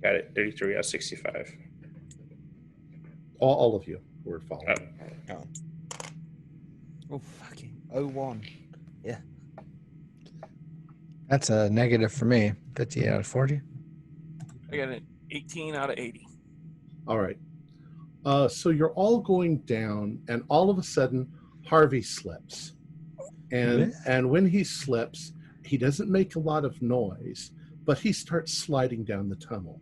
Got it. 33 out of 65. All of you who are following. Oh, fucking 01. Yeah. That's a negative for me. 50 out of 40. I got an 18 out of 80. All right. So you're all going down, and all of a sudden, Harvey slips. And when he slips, he doesn't make a lot of noise, but he starts sliding down the tunnel.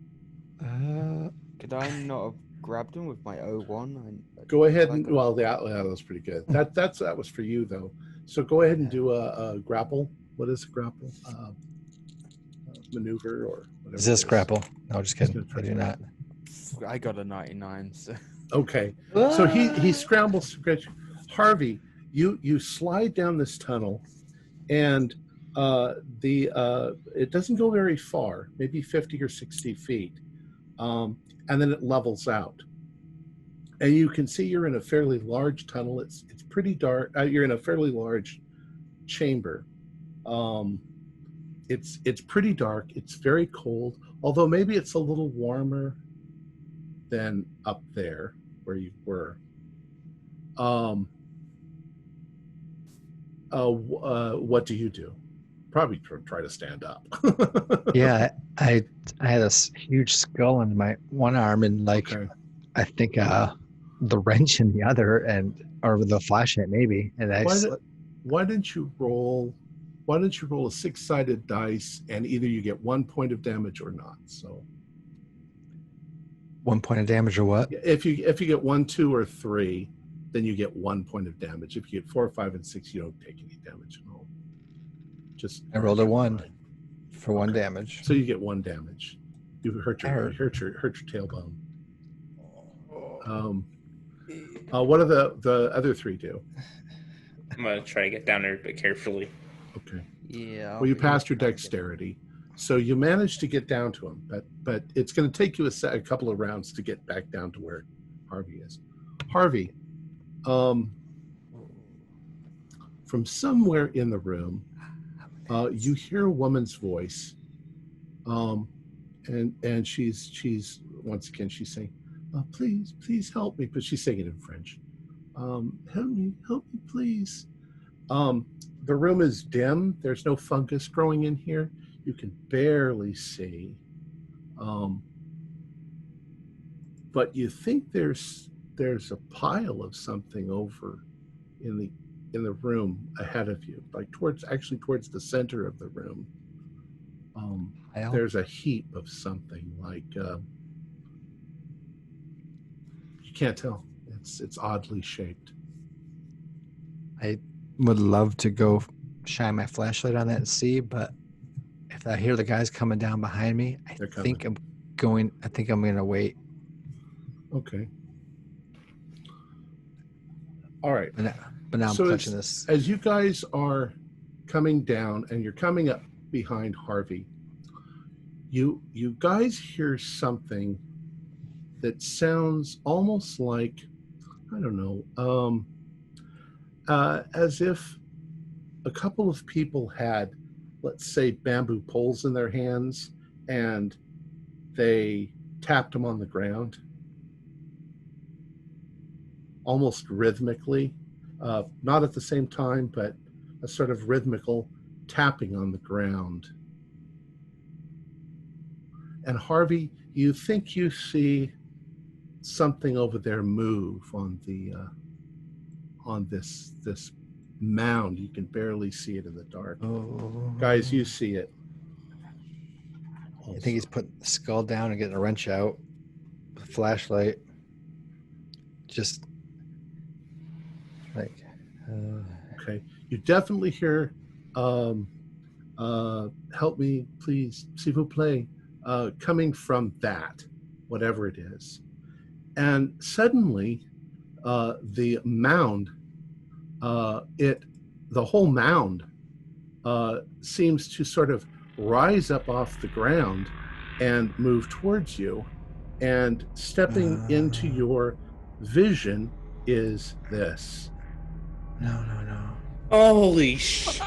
Could I not have grabbed him with my O1? Go ahead and that was pretty good. That was for you though. So go ahead and do a grapple. What is a grapple? Maneuver or whatever. Is this grapple? No, just kidding. I do not. I got a 99. So. Okay. So he scrambles. Harvey, you slide down this tunnel, and it doesn't go very far, maybe 50 or 60 feet, and then it levels out. And you can see you're in a fairly large tunnel. It's pretty dark. You're in a fairly large chamber. It's pretty dark. It's very cold, although maybe it's a little warmer than up there where you were. What do you do? Probably try to stand up. Yeah, I had a huge skull on my one arm, and Okay. I think the wrench in the other, or the flashlight maybe. And Why didn't you roll a 6-sided dice, and either you get 1 point of damage or not? So 1 point of damage or what? if you get 1, 2, or 3, then you get 1 point of damage. If you get 4, 5, and 6, you don't take any damage at all. Just I rolled a 1 for 1 damage. So you get 1 damage. You hurt your tailbone. What do the other 3 do? I'm gonna try to get down there, but carefully. Okay. Yeah. Well, you passed your dexterity, so you managed to get down to him. But it's going to take you a couple of rounds to get back down to where Harvey is. Harvey, from somewhere in the room, you hear a woman's voice, and she's once again she's saying, "Please help me," but she's saying it in French. Help me, please. The room is dim. There's no fungus growing in here. You can barely see. But you think there's a pile of something over in the room ahead of you, like towards the center of the room. There's a heap of something like you can't tell. It's oddly shaped. I would love to go shine my flashlight on that and see, but if I hear the guys coming down behind me, I think I'm going to wait. Okay. All right. But now I'm clutching this. As you guys are coming down and you're coming up behind Harvey, you guys hear something that sounds almost like, I don't know, as if a couple of people had, let's say, bamboo poles in their hands and they tapped them on the ground almost rhythmically, not at the same time, but a sort of rhythmical tapping on the ground. And Harvey, you think you see something over there move on the on this mound. You can barely see it in the dark. Oh. Guys, you see it. I think he's putting the skull down and getting a wrench out. The flashlight. Just like okay. You definitely hear help me, please, s'il vous plaît, coming from that, whatever it is. And suddenly the mound, the whole mound seems to sort of rise up off the ground and move towards you. And stepping into your vision is this. No. Holy shit.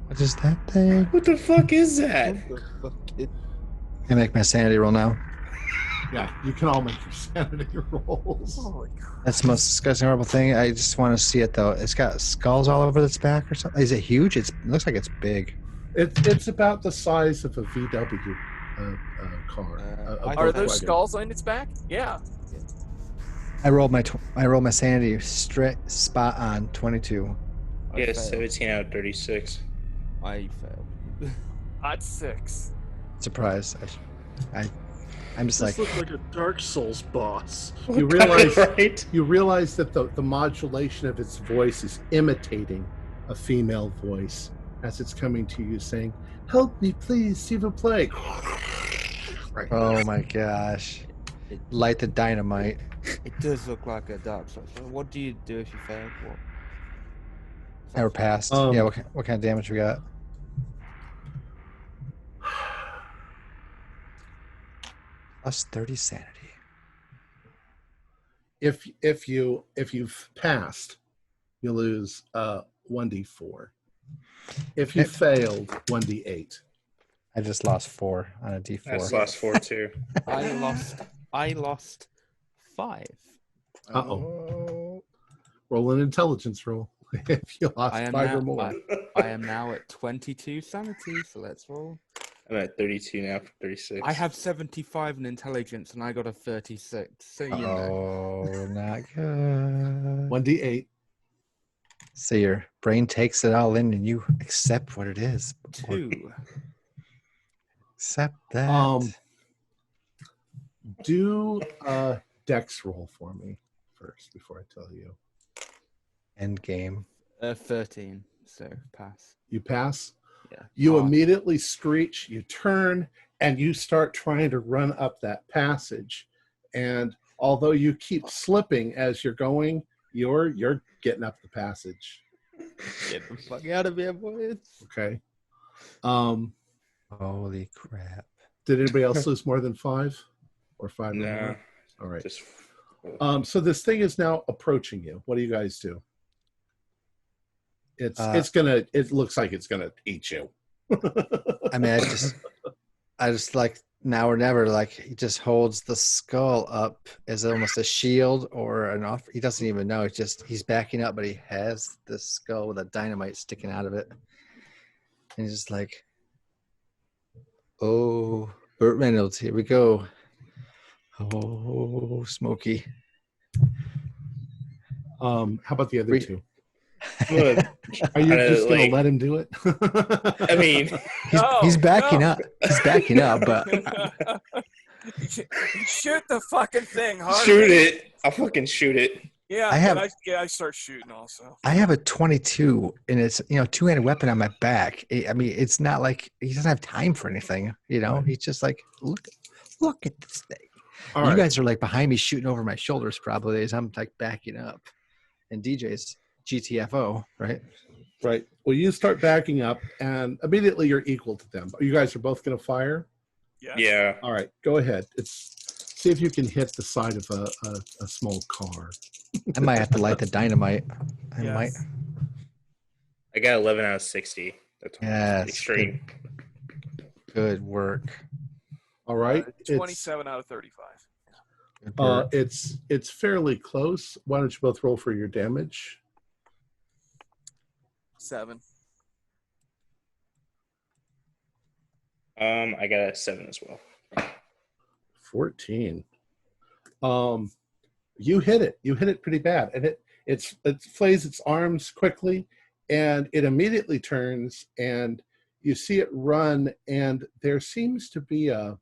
What is that thing? What the fuck is that? I make my sanity roll now. Yeah, you can all make your sanity rolls. Holy crap. That's the most disgusting, horrible thing. I just want to see it, though. It's got skulls all over its back or something. Is it huge? It looks like it's big. It's about the size of a VW. car. Are those skulls on its back? Yeah. I rolled my sanity straight spot on 22. Yeah, failed. 17 out of 36. I failed. Odd 6. Surprise! I'm just This like, looks like a Dark Souls boss. You realize right? you realize that the modulation of its voice is imitating a female voice as it's coming to you, saying, "Help me, please, Stephen Plague." Right. oh my gosh! Light the dynamite. It does look like a Dark Souls. So what do you do if you fail? What? Never passed. Um, Yeah. What kind of damage we got? Plus 30 sanity. If you've passed, you lose 1d4. If you failed, 1d8. I just lost 4 on a D4. That's lost 4 too. I lost 5. Uh-oh. Roll an intelligence roll. If you lost 5 or more. I am now at 22 sanity, so let's roll. I'm at 32 now from 36. I have 75 in intelligence, and I got a 36. So you know. Oh, not good. 1d8. So your brain takes it all in and you accept what it is. 2. Accept that. Do a dex roll for me first before I tell you. End game. 13. So pass. You pass. Yeah. You immediately screech, you turn, and you start trying to run up that passage. And although you keep slipping as you're going, you're getting up the passage. Get the fuck out of here, boys. Okay. Holy crap. Did anybody else lose more than 5? Or 5 or No. more? All right. Just, So this thing is now approaching you. What do you guys do? It looks like it's gonna eat you. I mean, I just like now or never, like he just holds the skull up as almost a shield or an off. He doesn't even know. It's just he's backing up, but he has the skull with a dynamite sticking out of it. And he's just like, oh, Burt Reynolds, here we go. Oh, Smokey. How about the other two? Good. Are you just gonna let him do it? I mean, he's backing up. He's backing up, but Shoot the fucking thing, Harvey. shoot it. I'll fucking shoot it. Yeah, I start shooting also. I have a 22, and it's two-handed weapon on my back. I mean, it's not like he doesn't have time for anything. He's just like, look at this thing. All you guys are like behind me, shooting over my shoulders, probably as I'm like backing up, and DJ's GTFO, right? Right. Well, you start backing up, and immediately you're equal to them. You guys are both going to fire? Yeah. All right. Go ahead. See if you can hit the side of a small car. I might have to light the dynamite. I might. I got 11 out of 60. That's extreme. Good work. All right. 27 out of 35. It's fairly close. Why don't you both roll for your damage? 7. I got a 7 as well. 14. You hit it. You hit it pretty bad, and it flays its arms quickly, and it immediately turns, and you see it run, and there seems to be a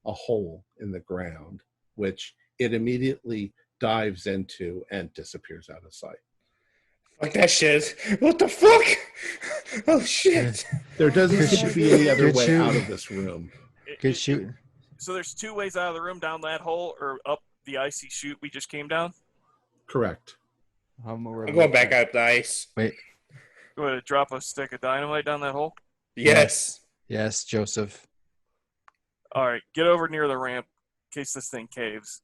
hole in the ground, which it immediately dives into and disappears out of sight. Fuck that shit. What the fuck? Oh, shit. There doesn't seem to be any other way out of this room. Good shooting. So there's 2 ways out of the room, down that hole or up the icy chute we just came down? Correct. I'm going back out the ice. Wait. You want to drop a stick of dynamite down that hole? Yes. Yes, Joseph. All right, get over near the ramp in case this thing caves.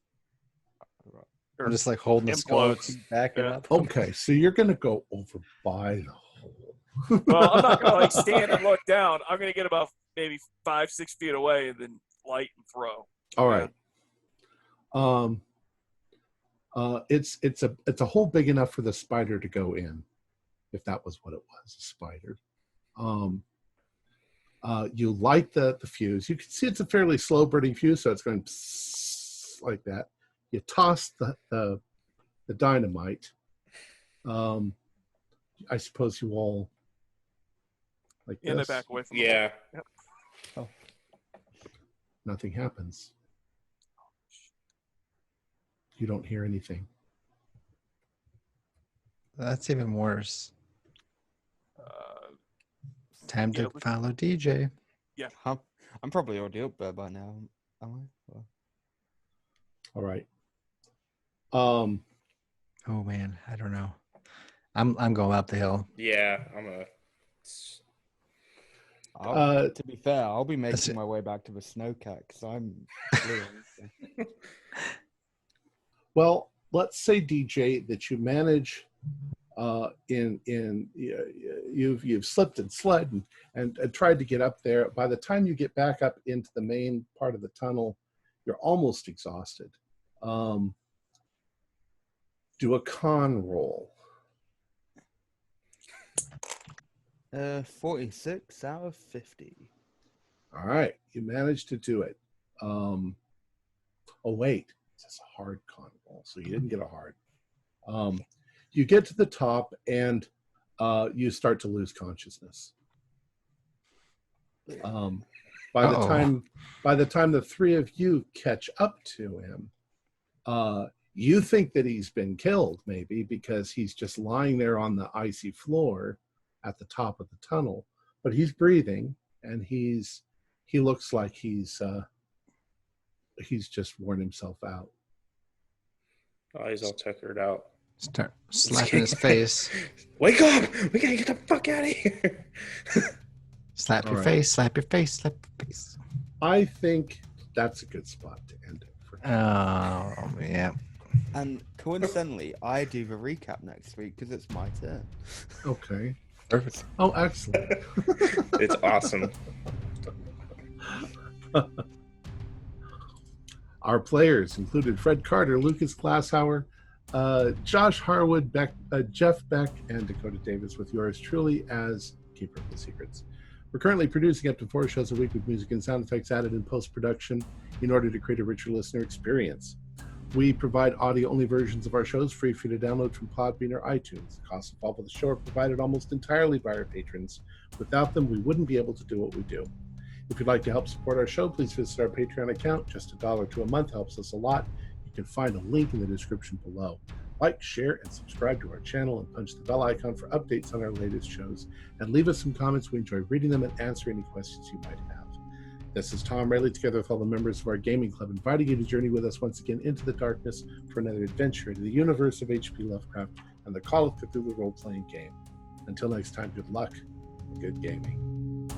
I'm just like holding the skull, backing up. Okay, so you're going to go over by the hole. Well, I'm not going to stand and look down. I'm going to get about maybe 5-6 feet away and then light and throw. All right. It's a hole big enough for the spider to go in, if that was what it was, a spider. You light the fuse. You can see it's a fairly slow burning fuse, so it's going psss like that. You toss the dynamite. I suppose you all like And I this. back away from Yeah. Yep. Nothing happens. You don't hear anything. That's even worse. Time yeah, to we- follow DJ. I'm probably already up there by now, am I? Or- All right. Oh man, I don't know. I'm going up the hill. Yeah, I'm a. To be fair, I'll be That's making it. my way back to the snowcat because I'm. Well, let's say DJ that you manage you've slipped and sled and tried to get up there. By the time you get back up into the main part of the tunnel, you're almost exhausted. Do a con roll. 46 out of 50. All right, you managed to do it. Oh wait, it's a hard con roll, so you didn't get a hard. You get to the top and you start to lose consciousness. By the time the three of you catch up to him, you think that he's been killed, maybe because he's just lying there on the icy floor at the top of the tunnel, but he's breathing and he looks like he's just worn himself out. Oh, he's all tuckered out. Start slapping his face. Wake up! We gotta get the fuck out of here. Slap All your right. face, slap your face, slap your face. I think that's a good spot to end it for now. Oh, yeah. And coincidentally, I do the recap next week because it's my turn. Okay. Perfect. Oh, excellent. It's awesome. Our players included Fred Carter, Lucas Glasshauer, Josh Harwood, Jeff Beck, and Dakota Davis, with yours truly as Keeper of the Secrets. We're currently producing up to 4 shows a week with music and sound effects added in post-production in order to create a richer listener experience. We provide audio-only versions of our shows free for you to download from Podbean or iTunes. The costs involved with the show are provided almost entirely by our patrons. Without them, we wouldn't be able to do what we do. If you'd like to help support our show, please visit our Patreon account. Just $1 to a month helps us a lot. You can find a link in the description below. Like, share, and subscribe to our channel, and punch the bell icon for updates on our latest shows. And leave us some comments. We enjoy reading them and answer any questions you might have. This is Tom Rayleigh, together with all the members of our gaming club, inviting you to journey with us once again into the darkness for another adventure into the universe of H.P. Lovecraft and the Call of Cthulhu role-playing game. Until next time, good luck and good gaming.